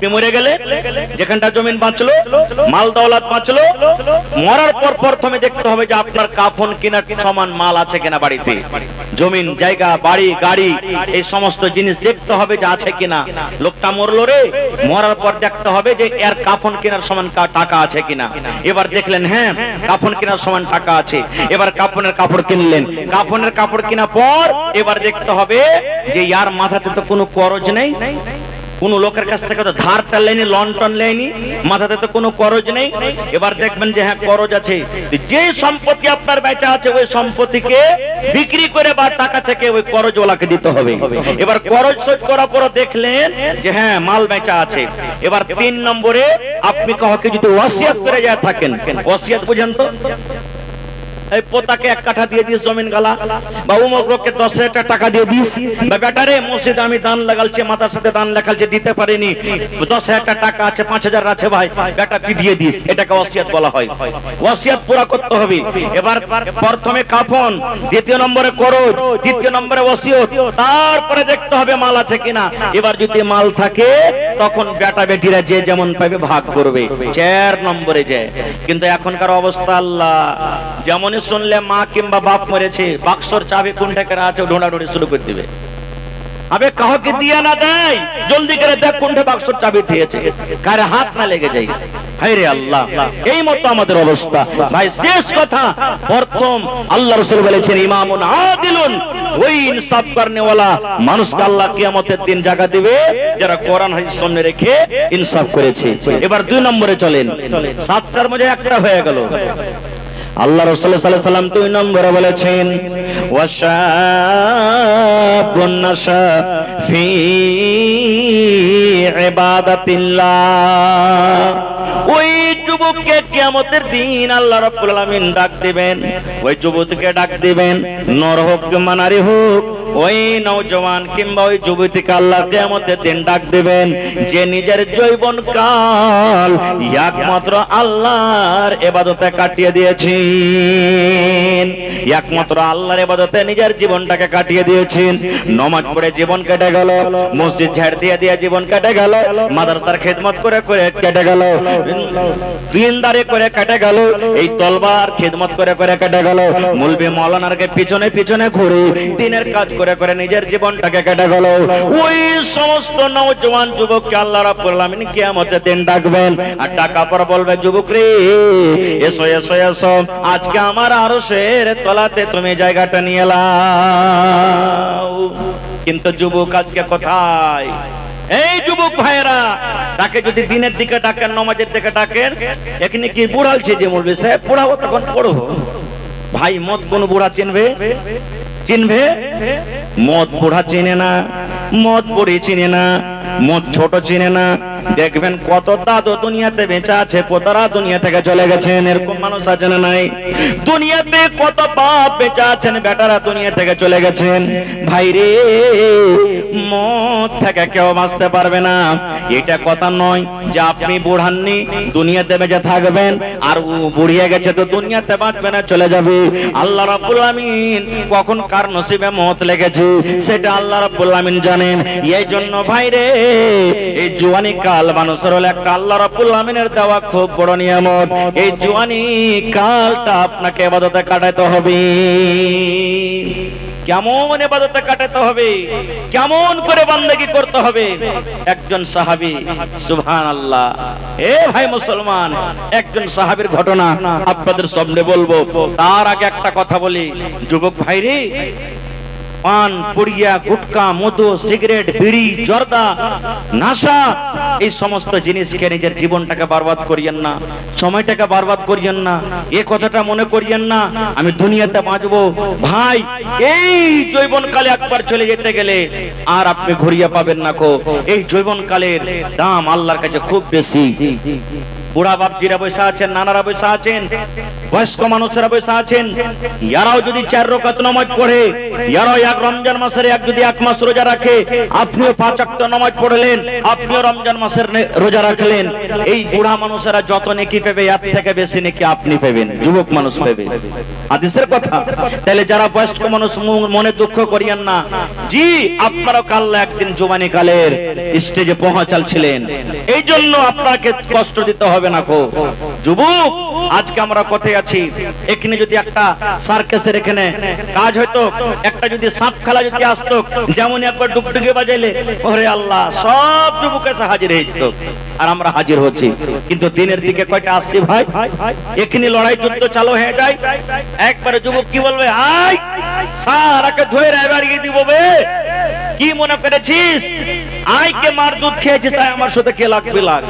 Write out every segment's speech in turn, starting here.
আপনি মরে গেলে যেখানটা জমিন বাঁচলো, মাল দৌলত বাঁচলো, মরার পর প্রথমে দেখতে হবে যে আপনার কাফন কেনার সমান মাল আছে কিনা বাড়িতে। জমিন, জায়গা, বাড়ি, গাড়ি, এই সমস্ত জিনিস দেখতে হবে যে আছে কিনা। লোকটা মরলো রে, মরার পর দেখতে হবে যে এর কাফন কেনার সমান টাকা আছে কিনা। এবার দেখলেন হ্যাঁ কাফন কেনার সমান টাকা আছে, এবার কাফনের কাপড় কিনলেন। কাফনের কাপড় কেনার পর এবার দেখতে হবে যে ইয়ার মাথাতে তো কোনো করজ নেই, কোন লোকের কাছ থেকে তো ধারটা লেনি, লন্টন লেনি, মাথাতে তো কোনো করজ নেই। এবার দেখবেন যে হ্যাঁ করজ আছে, যে সম্পত্তি আপনার বেচা আছে ওই সম্পত্তিকে বিক্রি করে বা টাকা থেকে ওই করজওয়ালাকে দিতে হবে। এবার করজ শোধ করার পর দেখলেন যে হ্যাঁ মাল বেচা আছে। এবার 3 নম্বরে আপনি কাউকে যদি ওয়াসিয়াত করে যায় থাকেন, ওয়াসিয়াত বুঝেন তো, এই পোতাকে 1 কাঠা দিয়ে দিস জমিন গালা, বা অমুক লোককে 10,000 টাকা দিয়ে দিস, বা বেটারে মসজিদে আমি দান লাগালছি, মাথার সাথে দান লেখালছি, দিতে পারিনি, 10,000 টাকা আছে, 5,000 আছে ভাই, বেটা তুই দিয়ে দিস। এটাকে ওয়াসিয়াত বলা হয়। ওয়াসিয়াত পুরা করতে হবে। এবার প্রথমে কাফন, দ্বিতীয় নম্বরে করজ, তৃতীয় নম্বরে ওয়াসিয়ত, তারপরে দেখতে হবে মাল আছে কিনা। এবার যদি মাল থাকে তখন বেটা বেটিরা যে যেমন পাবে ভাগ করবে। 4 নম্বরে যায়। কিন্তু এখনকার অবস্থা আল্লাহ, যেমন শুনলে মা কিংবা বাপ মরেছে, বাক্সর চাবি কোনটাকে আছে ঢোঁড়াঢোড়ি শুরু করে দিবে। আবে কাউকে দিয়া না দেয়, জলদি করে দেখ কোনটা বাক্সর চাবি দিয়েছে, কারে হাত না লেগে যায়। হায় রে আল্লাহ, এই মতো আমাদের অবস্থা। ভাই শেষ কথা, প্রথম আল্লাহ রাসূল বলেছেন ইমামুন আদিলুন, ওই ইনসাফ করনে ওয়ালা মানুষকে আল্লাহ কিয়ামতের দিন জায়গা দিবে যারা কোরআন হাদিস সামনে রেখে ইনসাফ করেছে। এবার 2 নম্বরে চলেন, 7টার মধ্যে একটা হয়ে গেল। আল্লাহ রাসূল সাল্লাল্লাহু আলাইহি ওয়াসাল্লাম 2 নম্বরে বলেছেন ওয়াশাবুন নাশা ফি ইবাদাতিল্লাহ, ওই যুবককে কিয়ামতের দিন আল্লাহ রাব্বুল আলামিন ডাক দিবেন, ওই যুবককে ডাক দিবেন, নর হোক কিংবা নারী হোক, ওই নওজওয়ান কিংবা ওই যুবতীকে আল্লাহ কিয়ামতের দিন ডাক দিবেন যে নিজের যৌবন কাল একমাত্র আল্লাহর ইবাদতে কাটিয়ে দিয়েছেন, একমাত্র আল্লাহর ইবাদতে নিজের জীবনটাকে কাটিয়ে দিয়েছেন। নামাজ পড়ে জীবন কেটে গেল, মসজিদ ঝাড় দিয়ে দিয়ে জীবন কেটে গেল, মাদ্রাসার খিদমত করে করে কেটে গেল, দিনদারি করে কেটে গেল, এই তলবার খিদমত করে করে কেটে গেল, মুলবি মাওলানারকে পিছনে পিছনে ঘুরে দিনের কাজ করে করে নিজের জীবনটাকে কেটে গেল। ওই সমস্ত নওজওয়ান যুবককে আল্লাহ রাব্বুল আলামিন কিয়ামতের দিন ডাকবেন, আর ডাকা পর বলবে যুবক রে এসো এসো এসো, আজকে আমার আরশের তলাতে তুমি জায়গাটা নিয়ে নাও। কিন্তু যুবক আজকে কোথায়? এই যুবক ভাইরা, তাকে যদি দিনের দিকে ডাকেন, নামাজের দিকে ডাকেন, এখানে কি বুড়ালছে যে বলবে সাহেব পড়াবো তখন পড়বো। ভাই মত কোন বুড়া চিনবে? চিনবে? মদ বুড়া চিনে না, মদ বুড়ি চিনে না, মদ ছোট চিনে না। দেখবেন কত দাদু দুনিয়াতে বেঁচে আছে, পোতারা দুনিয়া থেকে চলে গেছেন, এরকম মানুষ আছে না নাই? দুনিয়াতে কত বাপ বেঁচে আছেন, বেটারা দুনিয়া থেকে চলে গেছেন। ভাই রে, মদ থেকে কেউ বাঁচতে পারবে না। এটা কথা নয় যে আপনি বুড়াননি দুনিয়াতে বেঁচে থাকবেন, আর বুড়িয়ে গেছে তো দুনিয়াতে বাঁচবে না, চলে যাবে। আল্লাহ রাব্বুল আলামিন কখন কার নসিবে মত লেগেছে সেটা আল্লাহ রাব্বুল আলামিন জানেন। এই জন্য ভাই রে, এই জওয়ানি কাল মানুষের হলো একটা আল্লাহ রাব্বুল আলামিনের দেওয়া খুব বড় নিয়ামত। এই জওয়ানি কালটা আপনাকে ইবাদতে কাটাতে হবে। কেমন ইবাদতে কাটাতে হবে, কেমন করে বান্দাগি করতে হবে। একজন সাহাবী, সুবহানাল্লাহ, এ ভাই মুসলমান, একজন সাহাবীর ঘটনা আপনাদের সামনে বলবো। তার আগে একটা কথা বলি, যুবক ভাই রে, পান, পুড়িয়া, গুটকা, মধু, সিগারেট, বিড়ি, জর্দা, নাশা, এই সমস্ত জিনিস খেয়ে নিজের জীবনটাকে বরবাদ করিয়েন না, সময়টাকে বরবাদ করিয়েন না। এই কথাটা মনে করিয়েন না আমি দুনিয়াতে বাঁচবো। ভাই, এই যৌবনকালে একবার চলে যেতে গেলে আর আপনি ঘুরিয়ে পাবেন না কো। এই যৌবনকালের দাম আল্লাহর কাছে খুব বেশি। বুড়া বাপজিরা বসে আছেন, নানারা বসে আছেন, বয়স্ক মানুষেরা বসে আছেন, ইয়ারাও যদি 4 রাকাত নামাজ পড়ে, ইয়ারাও এক রমজান মাসের যদি 1 মাস রোজা রাখে, আপনিও 5 ওয়াক্ত নামাজ পড়লেন, আপনিও রমজান মাসের রোজা রাখলেন, এই বুড়া মানুষেরা যত নেকি পাবে এর থেকে বেশি নেকি আপনি পাবেন, যুবক মানুষ পাবে। হাদিসের কথা। তাহলে যারা বয়স্ক মানুষ মনে দুঃখ করিয়েন না, জি আপনারাও কাল একদিন জওয়ানি কালের স্টেজে পৌঁছালছিলেন, এই জন্য আপনাকে কষ্ট দিতে হবে না কো যুবক। আজকে আমরা কোথায় আছি? এখানে যদি একটা সার্কাসের এখানে কাজ হতো, একটা যদি সাপ খেলা যদি আসতো, যেমন একবার ডুগডুগি বাজাইলে ওরে আল্লাহ সব যুবক এসে হাজির হইতো, আর আমরা হাজির হচ্ছি। কিন্তু দিনের দিকে কয়টা আসছি ভাই? এখানে লড়াই যুদ্ধ চালু হয়ে যায়, একবারে যুবক কি বলবে, আই সারাকে ধরে এবারে দিব বে, কি মনে করেছিস আইকে মার দুধ খেয়েছিস, আমার সাথে কে লাগবে লাগ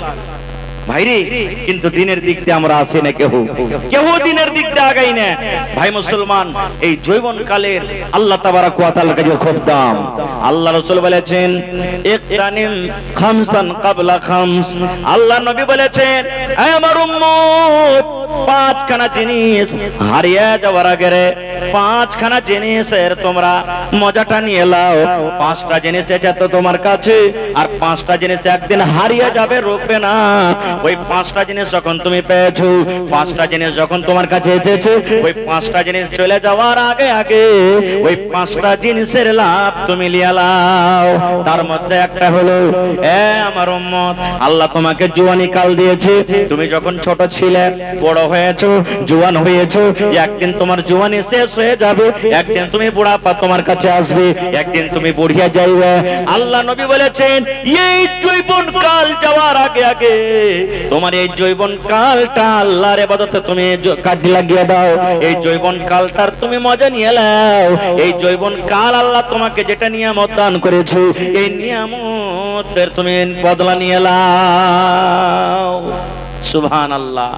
ভাইরে। কিন্তু দিনের দিক দিয়ে আমরা আসি না, কেউ দিনের দিক দিয়ে আগাই না ভাই মুসলমান। এই যৌবন কালের আল্লাহ তাবারাক ওয়া তাআলার কাছে খুব দাম। আল্লাহ রাসূল বলেছেন ইকতানিম খামসান ক্বাবলা খামস, আল্লাহ নবী বলেছেন হে আমার উম্মত 5খানা জিনিস হারিয়ে যাওয়ার আগে 5খানা জিনিসের তোমরা মজাটা নিয়ে নাও। 5টা জিনিস আছে তো তোমার কাছে, আর 5টা জিনিস একদিন হারিয়ে যাবে, রোকবে না। ওই 5টা জিনিস যখন তুমি পেয়েছো, 5টা জিনিস যখন তোমার কাছে এসেছে, ওই 5টা জিনিস চলে যাওয়ার আগে আগে ওই 5টা জিনিসের লাভ তুমি লিয়ে নাও। তার মধ্যে একটা হলো এ আমার উম্মত, আল্লাহ তোমাকে জওয়ানি কাল দিয়েছে। তুমি যখন ছোট ছিলে, বড় হয়েছো, জওয়ান হয়েছো, একদিন তোমার জওয়ানি শেষ হয়ে যাবে, একদিন তুমি বুড়াপা তোমার কাছে আসবে, একদিন তুমি বুড়িয়া যাইবে। আল্লাহ নবী বলেছেন এই যৌবন কাল যাওয়ার আগে আগে তোমার এই যৌবন কালটা আল্লাহর ইবাদতে তুমি কাজে লাগিয়ে দাও, এই যৌবন কালটার তুমি মজা নিয়ে নাও। এই যৌবন কাল আল্লাহ তোমাকে যেটা নিয়ামত দান করেছে, এই নিয়ামতের তুমি বদলা নিয়ে নাও। সুবহানাল্লাহ।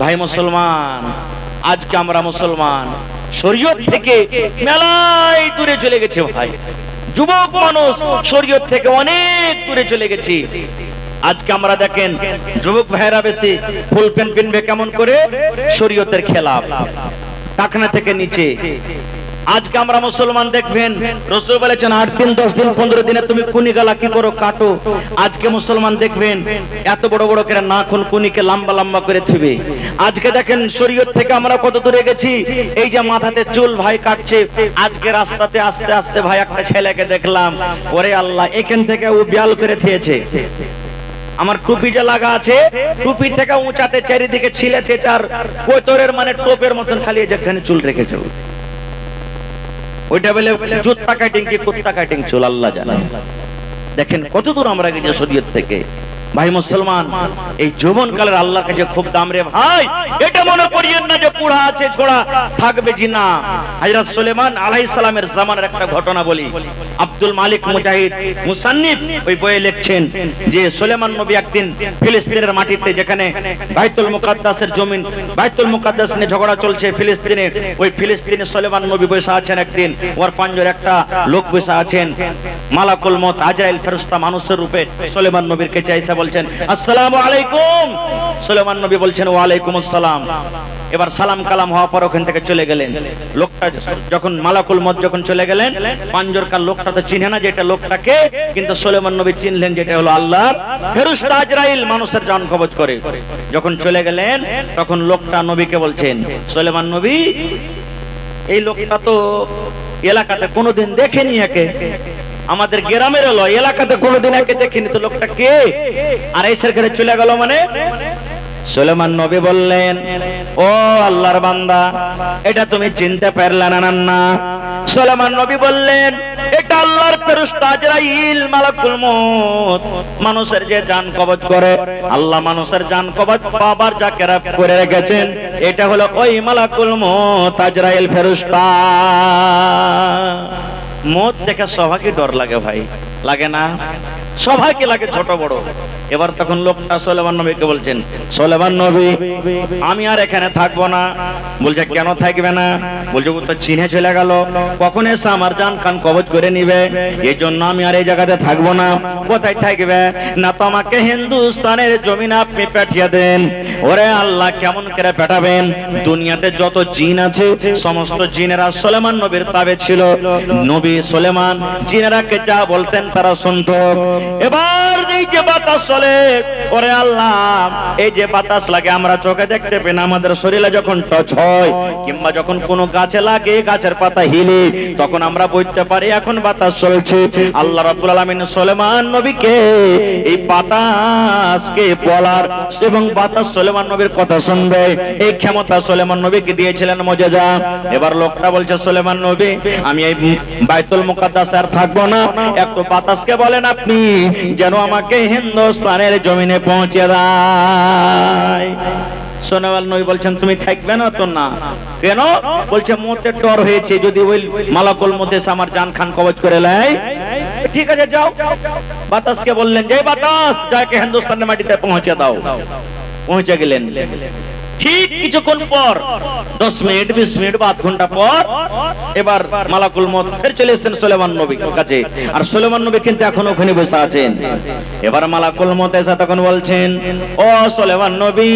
ভাই মুসলমান, আজকে আমরা মুসলমান শরীয়ত থেকে মেলাই দূরে চলে গেছে ভাই। যুবক মানুষ শরীয়ত থেকে অনেক দূরে চলে গেছে। আজকে আমরা দেখেন যুবক ভাইরা বেশি ফুল প্যান্ট পিনবে কেমন করে, শরীয়তের খেলাফ, টাকনা থেকে নিচে। আজকে আমরা মুসলমান দেখবেন রাসূল বলেছেন 8 দিন 10 দিন 15 দিনে তুমি কুনি গলা কি করো কাটো। আজকে মুসলমান দেখবেন এত বড় বড় করে নাখুন কুনিকে লম্বা লম্বা করে থিবে। আজকে দেখেন শরীয়ত থেকে আমরা কত দূরে গেছি। এই যে মাথাতে চুল ভাই কাটছে, আজকে রাস্তাতে আস্তে আস্তে ভাই একটা ছেলেকে দেখলাম, ওরে আল্লাহ এখান থেকে ও বিয়াল করে থিয়েছে। আমার টুপি যে লাগা আছে, টুপি থেকে উঁচাতে চারিদিকে ছিলেছে, চার কোতরের মানে টোপের মতন খালি যেখানে চুল রেখেছে, ওইটা বলে জুত্তা কাটিং কি কুত্তা কাটিং চুল, আল্লাহ জানে। দেখেন কত দূর আমরা গেছি শরীয়ত থেকে। ভাই মুসলমান, এই যৌবন কালের আল্লাহর কাছে খুব দাম রে ভাই। এটা মনে করিয়েন না যে বুড়া আছে ছোড়া থাকবে জি না। হযরত সুলাইমান আলাইহিস সালামের জামানার একটা ঘটনা বলি। আব্দুল মালিক মুজাহিদ মুসান্নিফ ওই বইয়ে লিখছেন যে সুলাইমান নবী একদিন ফিলিস্তিনের মাটিতে, যেখানে বাইতুল মুকাদ্দাসের জমিন, বাইতুল মুকাদ্দাস নিয়ে ঝগড়া চলছে ফিলিস্তিনে, ওই ফিলিস্তিনে সুলাইমান নবী বসে আছেন। একদিন ওর পাঞ্জরে একটা লোক বসে আছেন, মালাকুল মউত আজরাইল ফেরেশতা মানুষের রূপে সুলাইমান নবীর কাছে এসে বলছেন আসসালামু আলাইকুম। সুলাইমান নবী বলছেন ওয়া আলাইকুম আসসালাম। এবার সালাম কালাম হওয়ার পর ওখান থেকে চলে গেলেন। লোকটা যখন মালাকুল মউত যখন চলে গেলেন, পাঞ্জরকার লোকটা তো চিনে না যে এটা লোকটাকে, কিন্তু সুলাইমান নবী চিনলেন যেটা হলো আল্লাহর ফেরেশতা আজরাইল, মানুষের জান কবজ করে। যখন চলে গেলেন তখন লোকটা নবীকে বলছেন সুলাইমান নবী এই লোকটা তো এলাকাতে কোনোদিন দেখেনি, একে আমাদের গ্রামের হলো, এলাকাতে কোনোদিন একে দেখিনি, তো লোকটা কে? আর এই সরকারে চলে গেল মানে। সুলাইমান নবী বললেন ও আল্লাহর বান্দা, এটা তুমি চিনতে পারলে না? না। সুলাইমান নবী বললেন এটা আল্লাহর ফেরেশতা আজরাইল মালাকুল মউত, মানুষের যে জান কবজ করে। আল্লাহ মানুষের জান কবজ পাবার যাকে রাব করে রেখেছেন, এটা হলো ওই মালাকুল মউত আজরাইল ফেরেশতা। মত দেখে সবাইকে ডর লাগে ভাই, লাগে না? সবাইকে লাগে ছোট বড়। এবার তখন লোকটা সুলাইমান নবীকে বলছেন, সুলাইমান নবী আমি আর এখানে থাকবো না। বলছে কেন থাকবে না? বলছে ও তো চিনে চলে গেল, কখন এসে আমার জান খান কবজ করে নিবে, এই জন্য আমি আর এই জায়গাতে থাকবো না। কোথায় থাকবে? না তো আমাকে হিন্দুস্তানের জমিন আপনি পাঠিয়ে দেন। ওরে আল্লাহ, কেমন করে পাঠাবেন? দুনিয়াতে যত জিন আছে সমস্ত জিনেরা সুলাইমান নবীর তাবে ছিল। নবী সুলাইমান জিনেরাকে যা বলতেন তারা শুনতো। এবার এই যে বাতাস চলে, ওরে আল্লাহ, এই যে বাতাস লাগে আমরা চোখে দেখতে পাই না, আমাদের শরীরে যখন টচ হয় কিংবা যখন কোনো গাছে লাগে, গাছের পাতা হিলে, তখন আমরা বুঝতে পারি এখন বাতাস চলছে। আল্লাহ রাব্বুল আলামিন সুলাইমান নবীকে এই বাতাসকে বলার এবং বাতাস সুলাইমান নবীর কথা শুনবে এই ক্ষমতা সুলাইমান নবীকে দিয়েছিলেন মুজিজা। এবার লোকটা বলছে, সুলাইমান নবী আমি এই বাইতুল মুকাদ্দাসে আর থাকবো না, একটু বাতাসকে বলেন আপনি যেন আমাকে হিন্দুস্তানের জমিনে পৌঁছে দেয়। সুলাইমান নবী বলছেন তুমি থাকবে না তো? না। কেন? বলছে মতে ডর হয়েছে, যদি ওই মালাকুল মউত এসে আমার জান খান কবজ করে নেয়। ঠিক আছে যাও। বাতাসকে বললেন যে বাতাস যাকে হিন্দুস্তানের মাটিতে পৌঁছে দাও। পৌঁছে গেলেন। ঠিক কিছুক্ষণ পর 10 মিনিট 20 মিনিট বা আধ ঘন্টা পর এবার মালাকুল মউত ফের চলে এসেছেন সুলাইমান নবীর কাছে। আর সুলাইমান নবী কিন্তু এখন ওখানে বসে আছেন। এবার মালাকুল মউত এসে তখন বলছেন, ও সুলাইমান নবী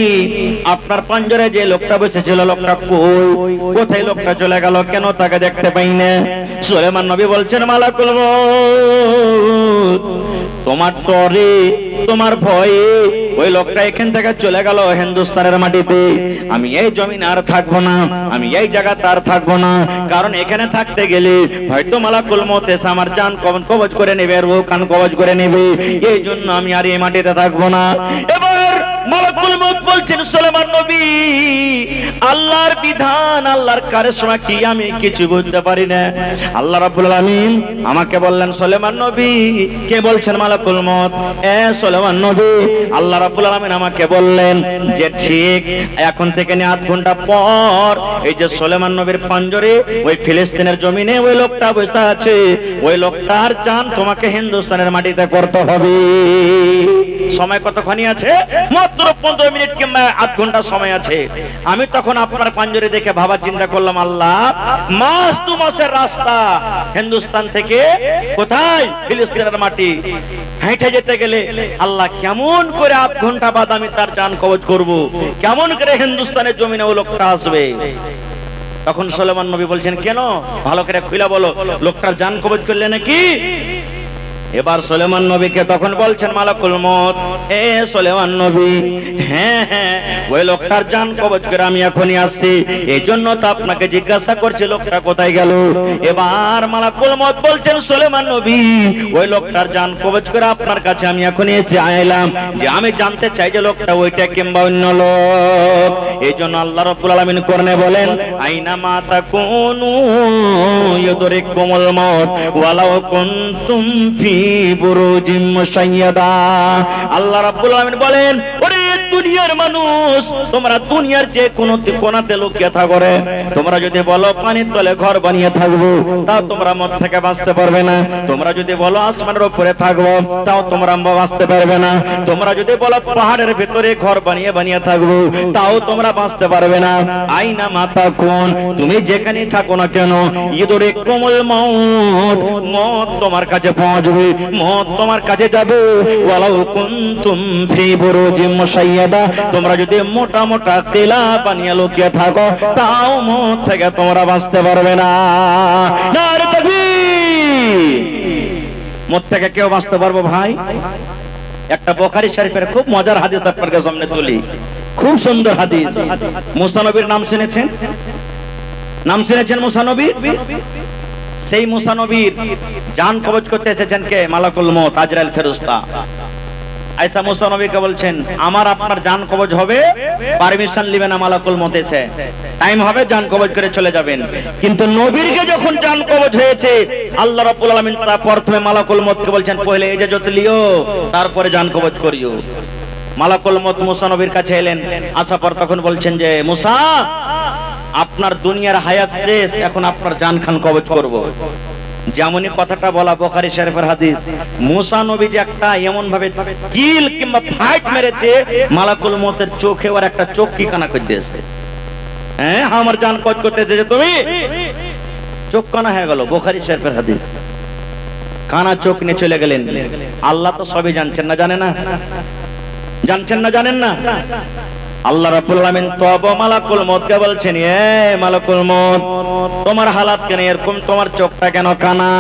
আপনার পাঞ্জরে যে লোকটা বসেছিল লোকটা কই? কোথায় লোকটা চলে গেল? কেন তাকে দেখতে পাই না? সুলাইমান নবী বলছেন, মালাকুল মউত তোমার ডরে তোমার ভয়ে ওই লোকটা এখান থেকে চলে গেল হিন্দুস্তানের মাটিতে। আমি এই জমিন আর থাকবো না, আমি এই জায়গাতে আর থাকবো না, কারণ এখানে থাকতে গেলে হয়তো মালাকুল মউত এসে আমার জান কবজ করে নেবে, রূহ কান কবজ করে নেবে, এই জন্য আমি আর এই মাটিতে থাকবো না। এবার মালাকুল মউত বলছেন, সুলাইমান নবী আল্লাহর বিধান আল্লাহর কারিশমা কি আমি কিছু বুঝতে পারি না। আল্লাহ রাব্বুল আলামিন আমাকে বললেন, সুলাইমান নবী কে বলছেন? মালাকুল মউত। এ সুলাইমান নবী আল্লাহ রাব্বুল আলামিন আমাকে বললেন যে ঠিক এখন থেকে নিয়ে আধ ঘন্টা পর এই যে সুলাইমান নবীর পাঞ্জরে ওই ফিলিস্তিনের জমিনে ওই লোকটা বসে আছে, ওই লোকটার জান তোমাকে হিন্দুস্তানের মাটিতে করতে হবে। সময় কতক্ষণই আছে? মাত্র 15 মিনিট কিংবা আধ ঘন্টা সময় আছে। আমি তখন আপনার পাঞ্জরে দেখে ভাবা চিন্তা করলাম, আল্লাহ মাস 2 মাসের রাস্তা হিন্দুস্তান থেকে কোথায়? ফিলিস্তিনের মাটি। হেঁটে যেতে গেলে আল্লাহ কেমন করে আধ ঘন্টা বাদ আমি তার জান কবজ করব, কেমন করে হিন্দুস্তানের জমিনে ওই লোকটা আসবে? তখন সুলাইমান নবী বলছেন, কেন? ভালো করে খুলে বলো, লোকটার জান কবজ করলে নাকি? এবার সুলাইমান নবীকে তখন বলছেন মালাকুল মউত, এ সুলাইমান নবী হ্যাঁ হ্যাঁ ওই লোকটার জান কবজ করে আমি এখনই আসছি, এই জন্য তো আপনাকে জিজ্ঞাসা করছি লোকটা কোথায় গেল। এবার মালাকুল মউত বলছেন, সুলাইমান নবী ওই লোকটার জান কবজ করে আপনার কাছে আমি এখনই এসে আইলাম, যে আমি জানতে চাই যে লোকটা ওইটা কিংবা অন্য লোক। এই জন্য আল্লাহ রাব্বুল আলামিন কোরআনে বলেন, আইনা মা তাকুনু ইউদরিকুমুল মউত ওয়ালাউ কুনতুম ফি বুরুজিম মুশাইয়াদা। আল্লাহ রাব্বুল আলামিন বলেন, ওরে দুনিয়ার মানুষ, তোমরা দুনিয়ার যে কোনো কোণাতে লুকিয়ে থাকো রে, তোমরা যদি বলো পানির তলে ঘর বানিয়ে থাকবো, তাও তোমরা মত থেকে বাঁচতে পারবে না। তোমরা যদি বলো আসমানের উপরে থাকবো, তাও তোমরা বাঁচতে পারবে না। তোমরা যদি বলো পাহাড়ের ভিতরে ঘর বানিয়ে বানিয়ে থাকবো, তাও তোমরা বাঁচতে পারবে না। আইনা মাতা কোন, তুমি যেখানে থাকো না কেন, ইউদরিকুমুল মউত, মত তোমার কাছে পৌঁছবে, মত তোমার কাছে যাবে। ওয়ালাউ কুনতুম ফি বুরুজিম মুশাইয়াদা, তোমরা যদি মোটা মোটা টিলা বানিয়ে লুকিয়ে থাকো, তাও মত থেকে তোমরা বাঁচতে পারবে না। নারে তাকবীর! মত থেকে কেউ বাঁচতে পারবো ভাই? একটা বুখারী শরীফের খুব মজার হাদিস আপনাদের সামনে তুলি, খুব সুন্দর হাদিস। মুসা নবীর নাম শুনেছেন? নাম শুনেছেন মুসা নবীর? সেই মুসা নবীর জান কবজ করতে এসেছেন কে? মালাকুল মউত, আজরাইল ফেরেশতা। আয়েশা মুসা নবীকে বলছেন, আমার আপনার জান কবজ হবে, পারমিশন নেবেন না মালাকুল মউত এসে, টাইম হবে জান কবজ করে চলে যাবেন। কিন্তু নবীরকে যখন জান কবজ হয়েছে, আল্লাহ রাব্বুল আলামিন তা প্রথমে মালাকুল মউতকে বলছেন, পহলে ইজাজত লিও, তারপরে জান কবজ করিও। মালাকুল মউত মুসা নবীর কাছে এলেন, আসার পর তখন বলছেন যে মুসা, আপনার দুনিয়ার হায়াত শেষ, এখন আপনার জান খান কবজ করব। যেমনই কথাটা বলা বুখারী শরীফের হাদিস, মুসা নবী যে একটা এমন ভাবে কিল কিংবা ফাইট মেরেছে, মালাকুল মউতের চোখে ওর একটা চোখ কি কানা করে দিয়েছে। হ্যাঁ, আমার জান কজ করতেছে যে তুমি, চোখ কানা হয়ে গেল। বুখারী শরীফের হাদিস। কানা চোখ নিয়ে চলে গেলেন। আল্লাহ তো সবই জানছেন না, জানে না? জানছেন না, জানেন না? আল্লাহ রাব্বুল আলামিন তবে মালাকুল মউতকে বলছেন, এ মালাকুল মউত, তোমার হালাত কেন এরকম, তোমার চোখটা কেন কানা,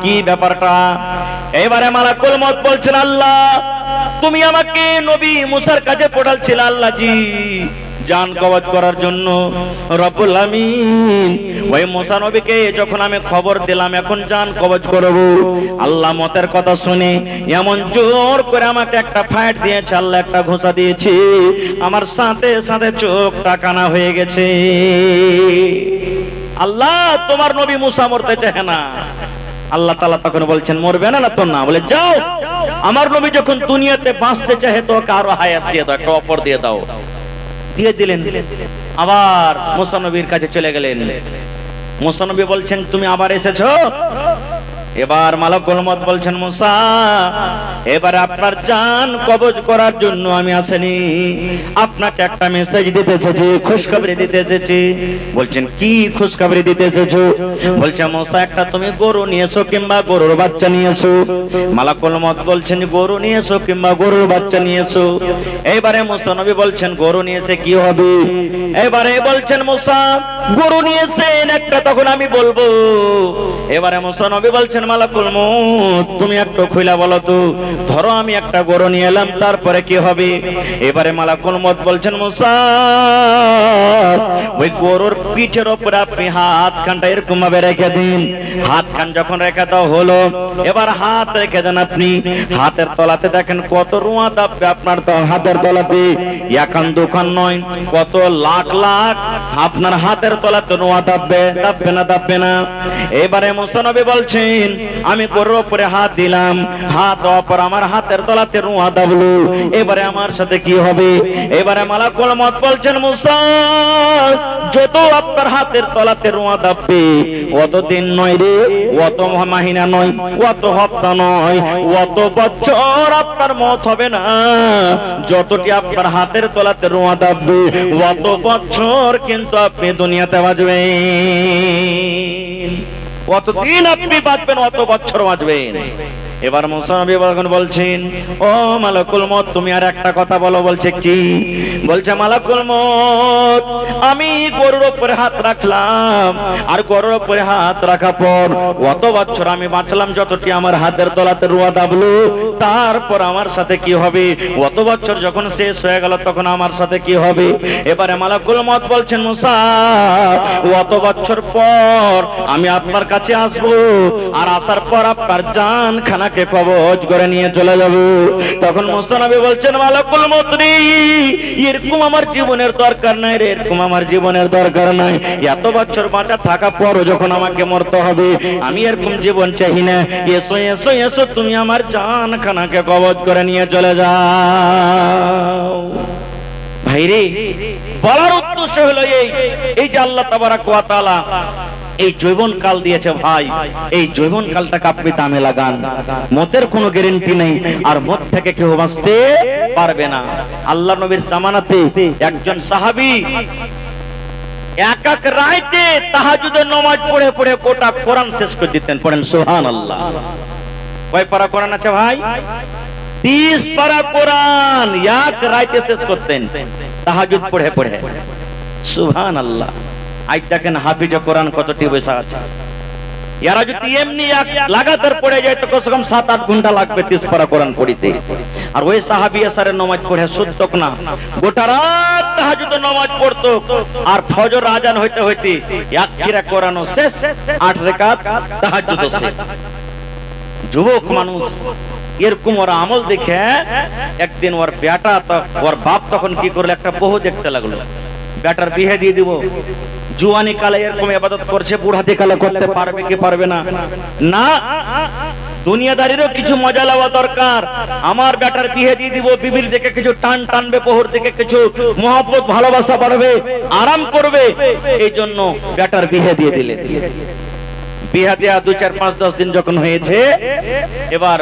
কি ব্যাপারটা? এবারে মালাকুল মউত বলছেন, আল্লাহ তুমি আমাকে নবী মুসার কাছে পাঠালছিলে আল্লাহ জি, জান কবজ করার জন্য। রব্বুল আমিন ওই মুসা নবীকে যখন আমি খবর দিলাম এখন জান কবজ করব, আল্লাহ মতের কথা শুনে এমন জোর করে আমাকে একটা ফাইট দিয়েছে, আল্লাহ একটা ঘোষা দিয়েছে, আমার সাথে সাথে চোখটা কানা হয়ে গেছে। আল্লাহ তোমার নবী মুসা মরতে চায় না। আল্লাহ তাআলা তখন বলছেন, মরবে না? না তো না। বলে যাও, আমার নবী যখন দুনিয়াতে বাঁচতে চায় তো কারো হায়াত দিয়ে দাও, একটা অপর দিয়ে দাও। দিয়ে দিলেন। আবার মুসা নবীর কাছে চলে গেলেন। মুসা নবী বলছেন, তুমি আবার এসেছো? এবার মালাকুল মউত বলছেন, মুসা এবারে আপনার জান কবজ করার জন্য আমি আসেনি, আপনাকে একটা মেসেজ দিতে এসেছি, খুশখবরি দিতে এসেছি। বলছেন, কি খুশখবরি দিতে এসেছো? বলছে, মুসা একটা তুমি গরু নিয়েছো কিংবা গরুর বাচ্চা নিয়েছো? মালাকুল মউত বলছেন, গরু নিয়েছো কিংবা গরুর বাচ্চা নিয়েছো? এবারে মুসা নবী বলছেন, গরু নিয়েছে কি হবে? এবারে বলছেন, মুসা গরু নিয়েছেন একটা, তখন আমি বলবো। এবারে মুসা নবী বলছেন, মালাকুল মউত তুমি একটু খুইলা বলো তো, ধরো আমি একটা গরু নিয়ে এলাম, তারপরে কি হবে? এবারে মালাকুল মউত বলছেন, মুসা ওই গরুর পিঠের উপরে আপনি হাত খানটা এরকম ভাবে রেখে দিন। হাত খান যখন রেখে দাও হলো, এবার হাত রেখে দেন আপনি। হাতের তলাতে দেখেন কত রুয়া দাববে আপনার হাতের তলাতে, এখন দোকান নয়, কত লাখ লাখ আপনার হাতের তলাতে রুয়া দাববে। দাববে না? দাববে না। এবারে মুসা নবী বলছেন, আমি গরুর উপরে হাত দিলাম, হাত দেওয়ার পর আমার হাতের তলাতে রুয়া দাবলো, এবারে আমার সাথে কি হবে? এবারে মালাকুল মউত বলছেন, মুসা যত আপনার হাতের তলাতে রুয়া দাববে, অত দিন নয় রে, অত মাহিনা নয়, অত হপ্তা নয়, অত বছর আপনার মত হবে না। যতটি আপনার হাতের তলাতে রুয়া দাববে, অত বছর কিন্তু আপনি দুনিয়াতে বাঁচবেন, অতদিন আপনি বাঁচবেন, অত বছর বাঁচবেন। এবার মুসা নবী বলছেন, ও মালাকুল মউত তুমি আর একটা কথা বলো। বলছে, কি? বলছে, মালাকুল মউত আমি গরুর উপরে হাত রাখলাম, আর গরুর উপরে হাত রাখার পর অত বছর আমি বাঁচলাম, যতটি আমার হাতের তলাতে রুয়া দাবলো, তারপর আমার সাথে কি হবে? অত বছর যখন শেষ হয়ে গেল তখন আমার সাথে কি হবে? এবারে মালাকুল মউত বলছেন, মুসা অত বছর পর আমি আপনার কাছে আসবো, আর আসার পর আপনার জান খানাকে কবজ করে নিয়ে চলে যাব। তখন মুসা নবী বলছেন, মালাকুল মউত রে, এরকম আমার জীবনের দরকার নাই রে, এরকম আমার জীবনের দরকার নাই। এত বছর বাঁচা থাকা পরও যখন আমাকে মরতে হবে, আমি এরকম জীবন চাই না। এসো এসো এসো, তুমি আমার জান খানাকে কবজ করে নিয়ে চলে যাও। ভাইরে, বলার উদ্দেশ্য হলো এই যে আল্লাহ তাবারাক ওয়া তাআলা এই যৌবন কাল দিয়েছে ভাই, এই যৌবন কালটাকে আপনি দামে লাগান। মতের কোনো গ্যারান্টি নেই, আর মত থেকে কেউ বাঁচতে পারবে না। আল্লাহ নবীর জামানাতে একজন সাহাবী এক এক রাতে তাহাজ্জুদের নামাজ পড়ে পড়ে গোটা কোরআন শেষ করে দিতেন। পড়েন সুবহানাল্লাহ। কয় পারা কোরআন আছে ভাই? 30 পারা কোরআন এক রাতে শেষ করতেন তাহাজ্জুদ পড়ে পড়ে। সুবহানাল্লাহ। আজ দেখেন হাফিজ কোরআন কতটি বৈশা আছে। এরা যদি এমনি এক লাগাতার পড়ে যায় তো কমসে কম 7-8 ঘন্টা লাগবে 30 পারা কোরআন পড়িতে। আর ওই সাহাবী এসারের নামাজ পড়ে সুতক না, গোটা রাত তাহাজ্জুদের নামাজ পড়তো, আর ফজর আজান হইতে হইতে এক কিরা কোরআনও শেষ, 8 রাকাত তাহাজ্জুদও শেষ। যুবক মানুষ এরকম ওর আমল দেখে একদিন ওর বেটা, ওর বাপ তখন কি করলো, একটা বহু দেখতে লাগলো, বেটার বিয়ে দিয়ে দিব। জুয়ানি কালে এরকম ইবাদত করছে, বুড়াতে কালে করতে পারবে কি পারবে না? না, দুনিয়াদারিরও কিছু মজা লওয়া দরকার। আমার বেটার বিয়ে দিয়ে দিব, বিবির দিকে কিছু টান টানবে, বহুর দিকে কিছু মহব্বত ভালোবাসা বাড়বে, আরাম করবে, এই জন্য বেটার বিয়ে দিয়ে দিলেন। বিয়া দেয়া 2, 4, 5, 10 দিন যখন হয়েছে, এবার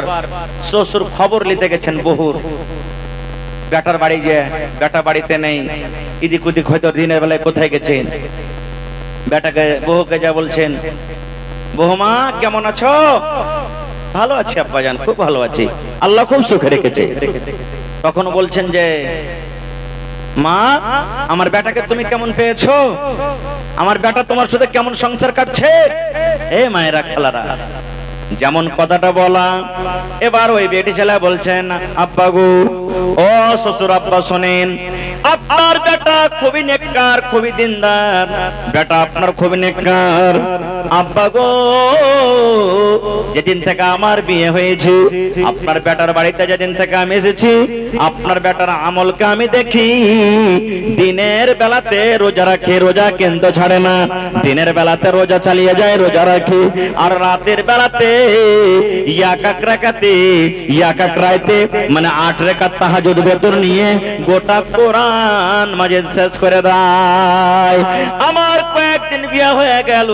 শ্বশুর খবর নিতে গেছেন বহুর বেটার বাড়ি, যে বেটা বাড়িতে নেই, এদিক ওদিক হয়তো দিনের বেলায় কোথায় গেছেন। বেটাকে বহুকে যা বলছেন, বহুমা কেমন আছো? ভালো আছি আব্বাজান, খুব ভালো আছি, আল্লাহ খুব সুখে রেখেছে। তখন বলছেন যে মা, আমার বেটাকে তুমি কেমন পেয়েছো? আমার বেটা তোমার সাথে কেমন সংসার কাটছে? এ মায়েরা, খালারা, যেমন কথাটা বলা, এবার ওই বেটি ছেলে বলছেন, আব্বা গো, ও শ্বশুর আব্বা শোনেন, আপনার বেটা খুবই নেককার, খুবই দিনদার, বেটা আপনার খুবই নেককার। আব্বা গো, যেদিন থেকে আমার বিয়ে হয়েছে, আপনার বেটার বাড়িতে যেদিন থেকে আমি এসেছি, আপনার বেটার আমলকে আমি দেখি, দিনের বেলাতে রোজা রাখে, রোজা কিন্তু ছাড়ে না, দিনের বেলাতে রোজা চালিয়ে যায়, রোজা রাখে, আর রাতের বেলাতে মানে 8 রাকাত তাহাজ্জুদ বেতর নিয়ে গোটা কোরআন মাজিদ শেষ করে দেয়। আমার কয়েকদিন বিয়া হয়ে গেল,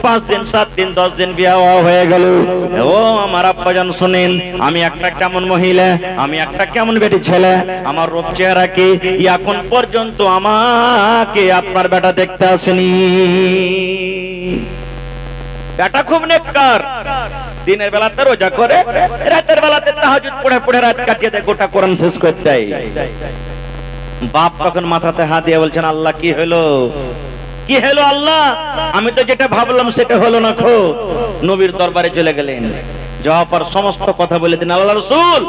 5 দিন 7 দিন 10 দিন বিয়া হয়ে গেল। ও আমার আব্বাজান শুনেন, আমি একটা কেমন মহিলা, আমি একটা কেমন বেটি ছেলে, আমার রূপ চেহারা কি এখন পর্যন্ত আমাকে আপনার বেটা দেখতে আসেনি। বেটা খুব নেককার, দিনের বেলাতে রোজা করে, রাতের বেলাতে তাহাজ্জুদ পড়ে পড়ে রাত কাটিয়ে দেয়, গোটা কোরআন শেষ করে দেয়। বাপ তখন মাথাতে হাত দিয়ে বলছেন, আল্লাহ কি হলো, কি হলো আল্লাহ? আমি তো যেটা ভাবলাম সেটা হলো না। খো নবীর দরবারে চলে গেলেন, যাওয়ার পর সমস্ত কথা বলে দিন, আল্লাহ রাসূল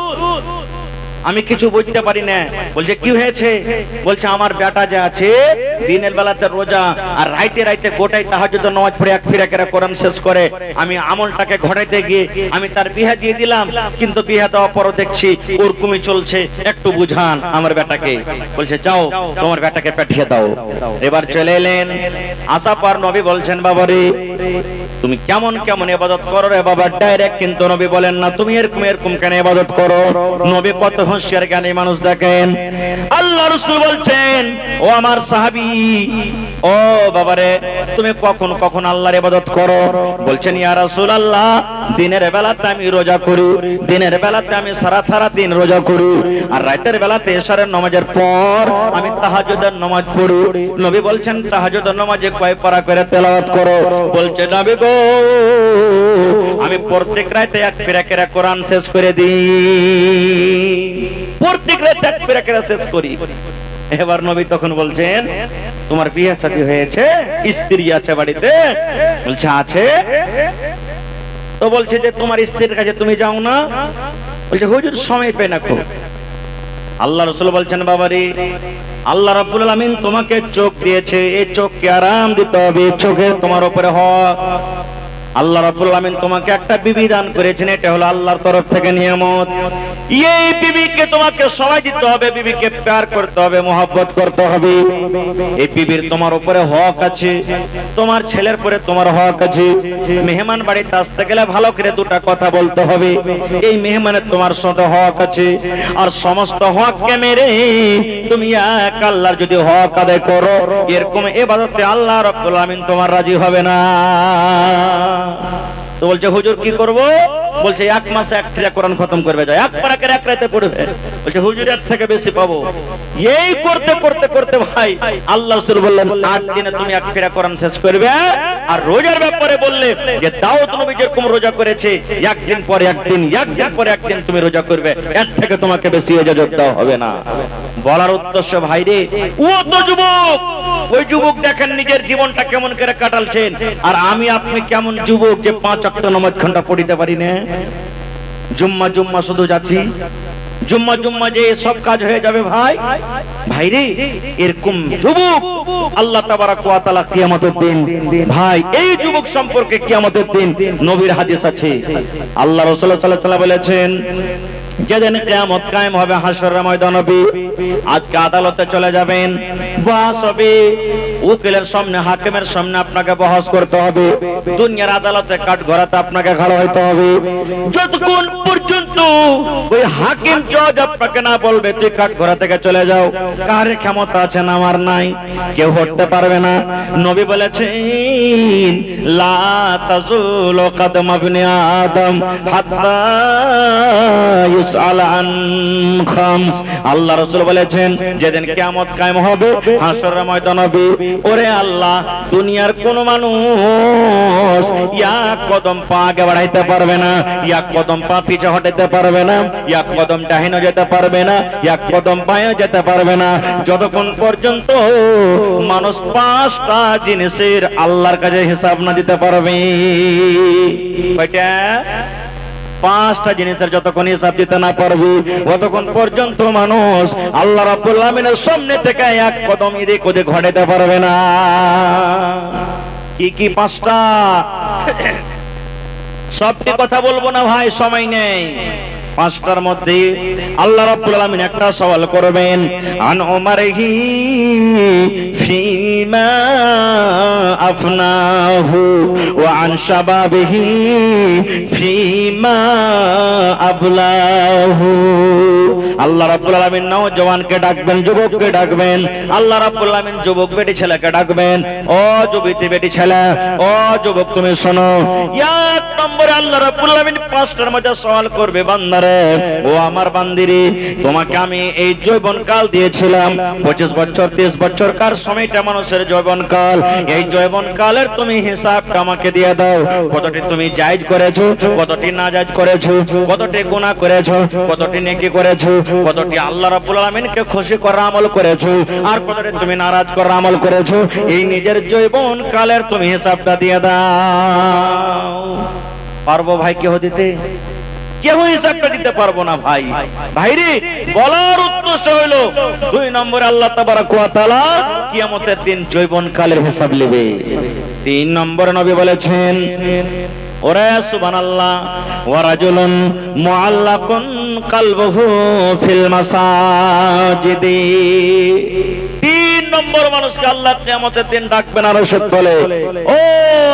আমি কিছু বুঝতে পারি না। বলছে কি হয়েছে? বলছে আমার বেটা যে আছে, দিনের বেলাতে রোজা আর রাইতে রাইতে গোটাই তাহাজ্জুদ নামাজ পড়ে এক ফিরাকেরা কোরআন শেষ করে, আমি আমলটাকে ঘটাইতে গিয়ে আমি তার বিয়ে দিয়ে দিলাম, কিন্তু বিয়ে দেওয়ার পরও দেখছি ওরকমই চলছে, একটু বুঝান আমার বেটাকে। বলছে যাও তোমার বেটাকে পাঠিয়ে দাও। এবার চলে এলেন, আসা পর নবী বলছেন, বাবারে তুমি কেমন কেমন ইবাদত করো রে বাবা। ডাইরেক্ট কিন্তু নবী বলেন না তুমি এরকম এরকম কেন ইবাদত করো। নবী কত হুঁশিয়ার জ্ঞানী মানুষ দেখেন। আল্লাহ রাসূল বলছেন, ও আমার সাহাবী, ও বাবারে তুমি কখন কখন আল্লাহর ইবাদত করো? বলছেন, ইয়া রাসূলুল্লাহ দিনের বেলাতে আমি রোজা করি, দিনের বেলাতে আমি সারা দিন রোজা করি, আর রাতের বেলাতে ইশারের নামাজের পর আমি তাহাজ্জুদের নামাজ পড়ি। নবী বলছেন, তাহাজ্জুদের নামাজে কয় পারা করে তেলাওয়াত করো? বলছে, নবী গো আমি প্রত্যেক রাতে এক ফিরাকেরা কোরআন শেষ করে দিই, প্রত্যেক রাতে এক ফিরাকেরা শেষ করি। এবার নবী তখন বলছেন, তোমার বিয়ে শাদী হয়েছে, স্ত্রী আছে বাড়িতে? বলছে আছে। তো বলছে যে তোমার স্ত্রীর কাছে তুমি যাও না? বলছে হুজুর সময় পাই না খুব। আল্লাহ রাসূল বলছেন, বাবারে আল্লাহ রাব্বুল আলামিন তোমাকে চোখ দিয়েছে, এই চোখকে আরাম দিতে হবে, চোখে তোমার উপরে হক। আল্লাহ রাব্বুল আলামিন তোমাকে একটা বিবি দান করেছেন, এটা হলো আল্লাহর তরফ থেকে নিয়ামত। এই বিবিকে তোমাকে সময় দিতে হবে, বিবিকে প্যার করতে হবে, মহব্বত করতে হবে। এই বিবির তোমার উপরে হক আছে, তোমার ছেলের পরে তোমার হক আছে। মেহমান বাড়িতে আসতে গেলে ভালো করে দুটা কথা বলতে হবে, এই মেহমানের তোমার সাথে হক আছে। আর সমস্ত হককে মেরে তুমি এক আল্লাহর যদি হক আদায় করো, এরকম ইবাদতে আল্লাহ রাব্বুল আলামিন তোমার রাজি হবে না। তো বলছে হুজুর কি করব? বলছে এক মাসে এক ফিরা কোরআন খতম করবে, যায় এক পারাকের এক রাতে পড়বে। বলছে হুজুর এর থেকে বেশি পাবো। এই করতে করতে করতে ভাই আল্লাহ রাসূল বললেন 8 দিনে তুমি এক ফিরা কোরআন শেষ করবে। আর রোজার ব্যাপারে বললে যে দাউদ নবী যেরকম রোজা করেছে, একদিন পর একদিন, একদিন পর একদিন তুমি রোজা করবে, এর থেকে তোমাকে বেশি ইজাজত দেওয়া হবে না। বলার উদ্দেশ্য ভাই রে, ও তো যুবক, ওই যুবক দেখেন নিজের জীবনটা কেমন করে কাটালছেন, আর আমি আপনি কেমন যুবক যে 5 ওয়াক্ত নামাজ ঘন্টা পড়িতে পারি না। জুম্মা জুম্মা শুধু যাচ্ছি, জুম্মা জুম্মা যে সব কাজ হয়ে যাবে ভাই। ভাই রে এরকম যুবক আল্লাহ তাবারাক ওয়া তাআলা কিয়ামতের দিন, ভাই এই যুবক সম্পর্কে কিয়ামতের দিন নবীর হাদিস আছে। আল্লাহ রাসূল সাল্লাল্লাহু আলাইহি ওয়াসাল্লাম বলেছেন, যেদিন কিয়ামত কায়েম হবে হাসরের ময়দানে, আজকে আদালতে চলে যাবেন, বহাস হবে, উকিলের সামনে হাকিমের সামনে আপনাকে বহাস করতে হবে, দুনিয়ার আদালতে কাঠগড়াতে আপনাকে খাড়া হইতে হবে। যতক্ষণ পর্যন্ত ওই হাকিম জজ আপনাকে না বলবে তুই কাঠগড়া থেকে চলে যাও, কার ক্ষমতা আছেন? আমার নাই, কেউ হতে পারবে না। নবী বলেছেন লা তাজুলু কদম ইবনে আদম হাত্তা ইউসআল আন খামস। আল্লাহ রাসূল বলেছেন যেদিন কিয়ামত কায়েম হবে হাসরের ময়দানে, ওরে আল্লাহ, দুনিয়ার কোন মানুষ এক কদম পা আগে বাড়াইতে পারবে না, এক কদম পা পিছে হটাইতে পারবে না, এক কদম ডাহিনে যেতে পারবে না, এক কদম বাঁয়ে যেতে পারবে না, যতক্ষণ পর্যন্ত মানুষ পাঁচটা জিনিসের আল্লাহর কাছে হিসাব না দিতে পারবে। কয়টা? পাঁচটা জিনিসের যতক্ষণ হিসাব দিতে না পারবে ততক্ষণ পর্যন্ত মানুষ আল্লাহ রাব্বুল আলামিনের সামনে থেকে এক কদম এদিক ওদিক ঘটাইতে পারবে না। কি কি পাঁচটা? সবটি কথা বলবো না ভাই, সময় নেই। পাঁচটার মধ্যে আল্লাহ রাব্বুল আলামিন একটা সওয়াল করবেন, আন উমারিহি ফিমা আফনাহু ওয়া আন শাবাবিহি ফিমা আবলাহু। আল্লাহ রাব্বুল আলামিন নওজওয়ানকে ডাকবেন, যুবককে ডাকবেন। আল্লাহ রাব্বুল আলামিন যুবক বেটি ছেলেকে ডাকবেন, ও যুবতী বেটি ছেলে, ও যুবক তুমি শোনো। এক নম্বরে আল্লাহ রাব্বুল আলামিন পাঁচটার মধ্যে সওয়াল করবে, বান্দারে, ও আমার বান্দিরে, তোমাকে আমি এই যৌবন কাল দিয়েছিলাম 25 বছর 30 বছর কার সময়টা মানুষের যৌবন কাল, এই যৌবন কালের তুমি হিসাবটা আমাকে দিয়ে দাও। কতটি তুমি জায়েজ করেছো, কতটি নাজায়েজ করেছো, কতটি গুনাহ করেছো, কতটি নেকি করেছো, কতটি আল্লাহ রাব্বুল আলামিনকে খুশি করার আমল করেছো, আর কতটি তুমি নারাজ করার আমল করেছো, এই নিজের যৌবন কালের তুমি হিসাবটা দিয়ে দাও। পারবো ভাই কেহ দিতে? কেউ হিসাবটা দিতে পারবো না ভাই। ভাইরে, বলার উদ্দেশ্য হলো 2 নম্বরে আল্লাহ তাবারক ওয়া তাআলা কিয়ামতের দিন যৌবন কালের হিসাব নেবে। 3 নম্বরে নবী বলেছেন, ওরে সুবহানাল্লাহ, ওয়া রাজুলুন মুআল্লাকুন কলবুহু ফিল মাসাজিদি। 3 নম্বর মানুষকে আল্লাহ কিয়ামতের দিন ডাকবেন আর আরশের তলে, ও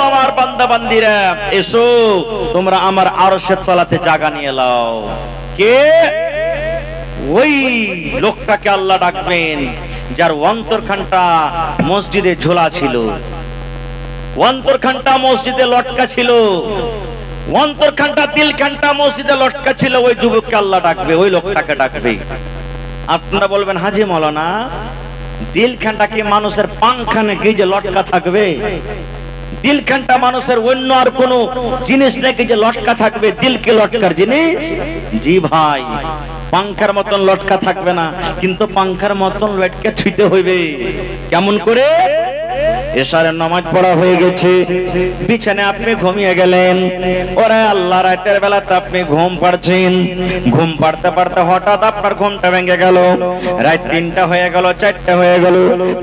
আমার বান্দা বান্দিরা, এসো তোমরা আমার আরশের তলাতে জায়গা নিয়ে নাও। কে? ওই লোকটাকে আল্লাহ ডাকবেন যার অন্তরখানটা মসজিদে ঝোলা ছিল, অন্তরখানটা মসজিদে লটকা ছিল, অন্তরখানটা দিলখানটা মসজিদে লটকা ছিল। ওই যুবককে আল্লাহ ডাকবে, ওই লোকটাকে ডাকবে। আপনারা বলবেন, হাজি মাওলানা, দিলখানটা কি মানুষের পাংখা নাকি যে লটকা থাকবে? দিলখানটা মানুষের অন্য আর কোন জিনিস নাকি যে লটকা থাকবে? দিল কি লটকার জিনিস? জি ভাই, পাংখার মতন লটকা থাকবে না, কিন্তু পাংখার মতন লটকা ছুঁতে হইবে। কেমন করে? এশারের নামাজ পড়া হয়ে গেছে, বিছানায় আপনি ঘুমিয়ে গেলেন, ওরে আল্লাহ, রাতের বেলাতে আপনি ঘুম পাড়ছেন, ঘুম পাড়তে পাড়তে হঠাৎ আপনার ঘুমটা ভেঙে গেল, রাত 3টা হয়ে গেল, 4টা হয়ে গেল,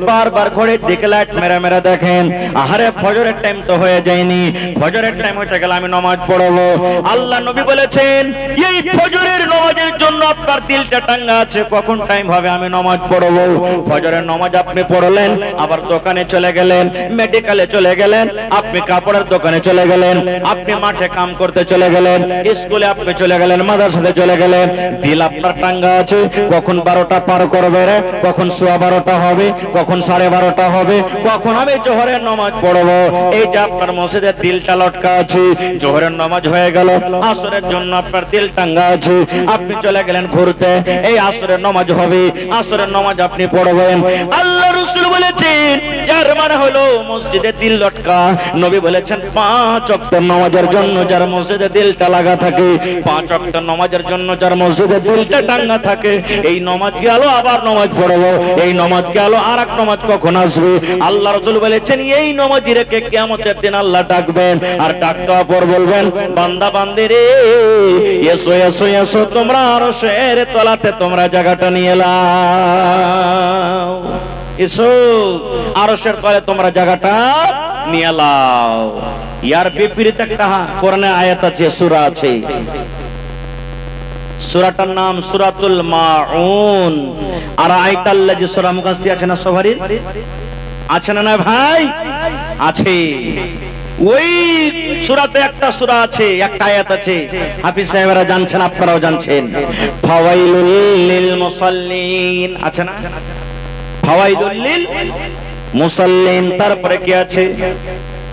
বারবার ঘড়ির দিকে লাইট মেরে মেরে দেখেন, আহারে ফজরের টাইম তো হয়ে যায়নি, ফজরের টাইম হয়ে গেল, আমি নামাজ পড়বো। আল্লাহ নবী বলেছেন, এই ফজরের নামাজের জন্য আপনার দিলটা টাঙ্গা আছে, কখন টাইম হবে আমি নামাজ পড়বো। ফজরের নামাজ আপনি পড়লেন, আবার দোকানে চলে গেলেন, মেডিকেলে চলে গেলেন, আপনি কাপড়ের দোকানে চলে গেলেন, আপনি মাঠে কাম করতে চলে গেলেন, স্কুলে আপনি চলে গেলেন, মাদ্রাসাতে চলে গেলেন, দিল আপনার টাঙ্গা আছে, কখন 12টা পার করবে রে, কখন 12:15 হবে, কখন 12:30 হবে, কখন আমি জোহরের নামাজ পড়বো। এই যে আপনার মসজিদের দিলটা লটকা আছে, জোহরের নামাজ হয়ে গেল, আসরের জন্য আপনার দিল টাঙ্গা আছে, আপনি চলে গেলেন ঘুরতে, এই আসরের নামাজ হবে, আসরের নামাজ আপনি পড়বেন। আল্লাহ রাসূল বলেছেন, যার মানে হলো মসজিদে দিল লটকা। নবী বলেছেন 5 ওয়াক্ত নামাজের জন্য যার মসজিদে দিলটা লাগা থাকে, 5 ওয়াক্ত নামাজের জন্য যার মসজিদে দিলটা টাঙ্গা থাকে, এই নামাজ গেল, আবার নামাজ পড়বো, এই নামাজ গেল, আর এক নামাজ কখন আসবে? আল্লাহ রাসূল বলেছেন, এই নামাজি রেখে কিয়ামতের দিন আল্লাহ ডাকবেন, আর ডাকটা পর বলবেন, বান্দা বান্দিরে, এসো এসো এসো, তোমরা আরশের তলাতে তোমরা জায়গাটা নিয়ে নাও, এসো আরশের তলে তোমরা জায়গাটা নিয়ে নাও। ইয়ার বিপরীত একটা কোরআনে আয়াত আছে, সূরা আছে, সূরাটার নাম সূরাতুল মাউন। আর আয়াতাল্লাজি সূরা মুখাস্তি আছে না সবারই? আছে না ভাই? আছে। ওই সূরাতে একটা সূরা আছে, একটা আয়াত আছে, হাফিজ সাহেবরা জানছেন, আপনারাও জানছেন, ফাওয়াইলুল লিল মুসাল্লিন, আছে না? ফাওয়াইলুল লিল মুসাল্লিন, তারপরে কি আছে?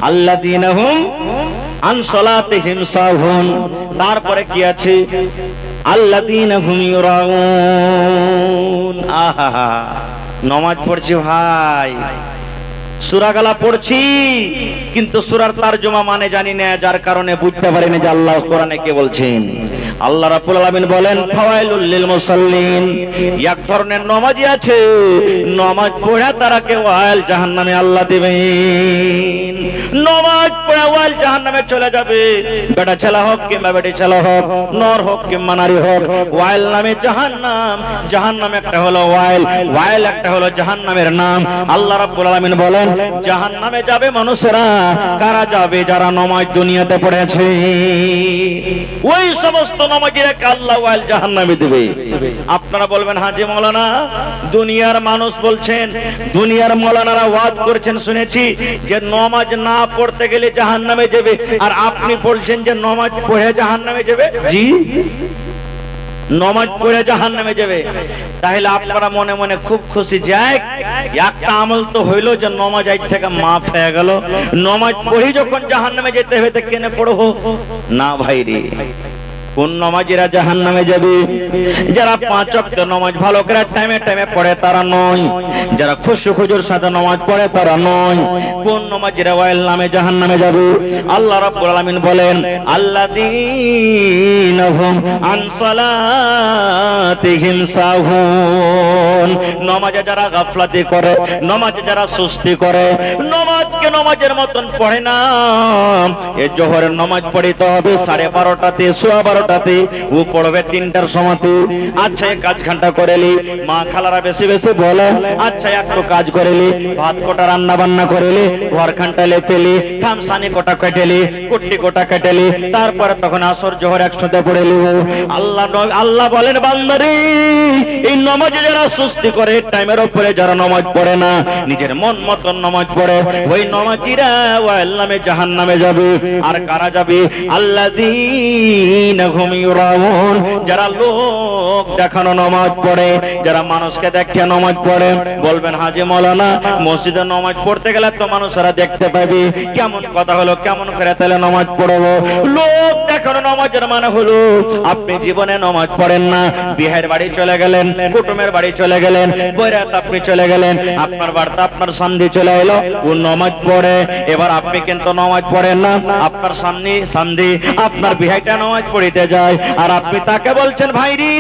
আল্লাযীনা হুম আন সালাতিহিম সাহুন, তারপরে কি আছে? আল্লাযীনা হুম ইউরাউন। আহা, নামাজ পড়ছি ভাই, সূরা গালা পড়ছি, কিন্তু সূরার তরজমা মানে জানি না, যার কারণে বুঝতে পারি না যে আল্লাহ কোরআনে কি বলছেন। আল্লাহ রাব্বুল আলামিন বলেন ফাওয়াইলুল লিল মুসাল্লিন, এক ধরনের নামাজি আছে, নামাজ পড়ে তারাকে ওয়াইল জাহান্নামে আল্লাহ দিবেন। নামাজ পড়ে ওয়াইল জাহান্নামে চলে যাবে, বেটা ছেলে হোক কিংবা বেটি ছেলে হোক, নর হোক কিংবা নারী হোক, ওয়াইল নামে জাহান্নাম, জাহান্নাম একটা হলো ওয়াইল, ওয়াইল একটা হলো জাহান্নামের নাম। আল্লাহ রাব্বুল আলামিন বলেন জাহান্নামে যাবে মানুষেরা, কারা যাবে? যারা নামাজ দুনিয়াতে পড়েছে, ওই সমস্ত নামাজীরাকে আল্লাহ ওয়াইল জাহান্নামে দেবে। আপনারা বলবেন হাজী মাওলানা, দুনিয়ার মানুষ বলছেন, দুনিয়ার মাওলানারা ওয়াজ করেছেন শুনেছি যে নামাজ না পড়তে গেলে জাহান্নামে যাবে, আর আপনি বলছেন যে নামাজ পড়ে জাহান্নামে যাবে। জি, নামাজ পড়ে জাহান্নামে যাবে। তাহলে আপনারা মনে মনে খুব খুশি, যায় একটা আমল তো হইলো যে নামাজ আজ থেকে মাফ হয়ে গেল। নামাজ পড়ি যখন জাহান্নামে যেতে হবে তো কেন পড়বো না ভাই রে? কোন নামাজিরা জাহান্নামে যাবে? যারা পাঁচ ওয়াক্ত নামাজ ভালো করে টাইমে টাইমে পড়ে তারা নয়, যারা খুশু খুজুর সাথে নামাজ পড়ে তারা নয়। কোন নামাজিরা ওয়াইল নামে জাহান্নামে যাবে? আল্লাহ রাব্বুল আলামিন বলেন আল্লাযীনা হুম আন সালাতিহিম সাহুন, নামাজে যারা গাফলাতি করে, নামাজে যারা সুস্তি করে, নামাজকে নামাজের মতন পড়ে না। এই জোহরের নামাজ পড়িতে হবে 12:30তে, 12:15তে, ও পড়বে 3টার সময়তে। আচ্ছা এক কাজ ঘন্টা করেলি, মা খালারা বেশি বেশি বলে, আচ্ছা একটু কাজ করেলি, ভাত কোটা রান্না বান্না করেলি, ঘর খানটা লেতেলি, থামসানি কোটা কেটেলি, কুট্টি কোটা কেটেলি, তারপরে তখন আসর জোহর একসাথে পড়েলি। আল্লাহ বলেন বান্দারে, এই নামাজে যারা সুস্তি করে, টাইমের উপরে যারা নামাজ পড়ে না, নিজের মন মতন নামাজ পড়ে, ওই নামাজিরা ওয়াইল নামে জাহান্নামে যাবে। আর কারা যাবে? আল্লাযীনা হুম ইউরাউন, যারা লোক দেখানো নামাজ পড়ে, যারা মানুষকে দেখে নামাজ পড়ে। বলবেন হাজী মাওলানা, মসজিদে নামাজ পড়তে গেলে তো মানুষরা দেখতে পাবে, কেমন কথা হলো, কেমন করে তাহলে নামাজ পড়বো? লোক দেখানো নামাজের মানে হলো আপনি জীবনে নামাজ পড়েন না, বিয়ের বাড়ি চলে গেলেন, কুটুমের বাড়ি চলে গেলেন, বৈরাত আপনি চলে গেলেন, আপনার বাড়িতে আপনার সামনে চলে এলো, ও নামাজ পড়ে, এবার আপনি কিন্তু নামাজ পড়েন না, আপনার সামনে আপনার বিহাইটা নামাজ পড়িতে যায়, আর আপনি তাকে বলছেন ভাইরি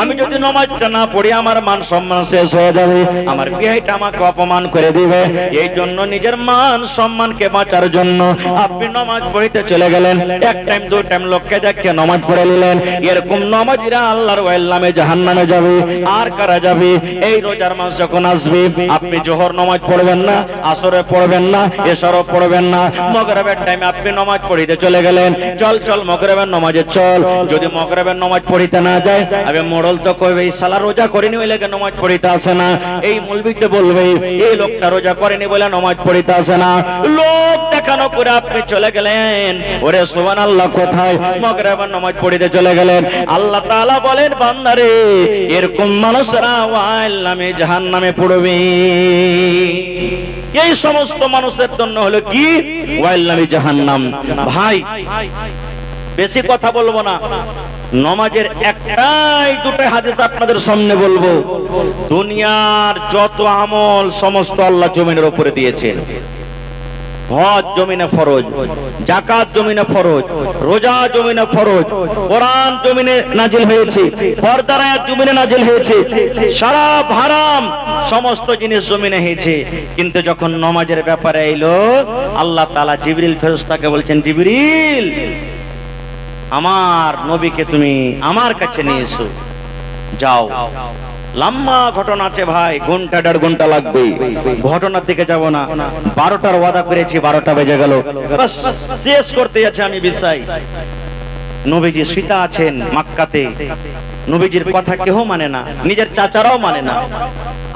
আমি যদি নামাজটা না পড়ি আমার মান সম্মান শেষ হয়ে যাবে, আমার বিহাইটা আমাকে অপমান করে দিবে। এই জন্য নিজের মান সম্মানকে বাঁচার জন্য আপনি নামাজ পড়িতে চলে গেলেন, এক টাইম দু টাইম লোককে দেখে নামাজ পড়ে নিলেন। এরকম নামাজিরা আল্লাহর ওয়াইল নামে জাহান্নামে যাবে। আর কারা যাবে? এই রোজার মাস যখন আসবে, আপনি জোহর নামাজ পড়বেন না, আসরে পড়বেন না, এশারও পড়বেন না, মাগরিবের টাইমে আপনি নামাজ পড়িতে চলে গেলেন, চল মাগরিবের নামাজে চল। যদি মাগরিবের নামাজ পড়িতে না যায়, আবে মোড়ল তো কইবে এই শালা রোজা করেনি ওই লেগে নামাজ পড়িতে আসে না। এই মুলবিতে বলবে এই লোকটা রোজা করেনি বলে নামাজ পড়িতে আসে না। লোক দেখানো করে আপনি চলে গেলেন, ওরে সুবহানাল্লাহ, কোথায়? মাগরিবের নামাজ পড়িতে চলে গেলেন। আল্লাহ তাআলা বলেন বান্দারে, এরকম মানুষরা ওয়াইল নামে জাহান্নামে পড়বে। এই সমস্ত মানুষের জন্য হলো কি? ওয়াইল নামে জাহান্নাম। ভাই বেশি কথা বলবো না, নামাজের একটাই দুটাই হাদিস আপনাদের সামনে বলবো। দুনিয়ার যত আমল সমস্ত আল্লাহ জমিনের উপরে দিয়েছেন। হজ জমিনে ফরজ, যাকাত জমিনে ফরজ, রোজা জমিনে ফরজ, কোরআন জমিনে নাজিল হয়েছে, পর্দার আয়াত জমিনে নাজিল হয়েছে, শরাব হারাম সমস্ত জিনিস জমিনে হয়েছে। কিন্তু যখন নামাজের ব্যাপারে এলো, আল্লাহ তাআলা জিবরিল ফেরেশতাকে বলছেন, জিবরিল আমার নবীকে তুমি আমার কাছে নিয়ে এসো, যাও। লম্বা ঘটনা আছে ভাই, ঘন্টা 1.5 ঘন্টা লাগবে, ঘটনার দিকে যাব না। 12টার ওয়াদা করেছি, 12টা বেজে গেল, বাস শেষ করতে যাচ্ছে আমি বিষয়। নবীজি সীতা আছেন মক্কাতে, নবীজির কথা কেউ মানে না, নিজের চাচারাও মানে না।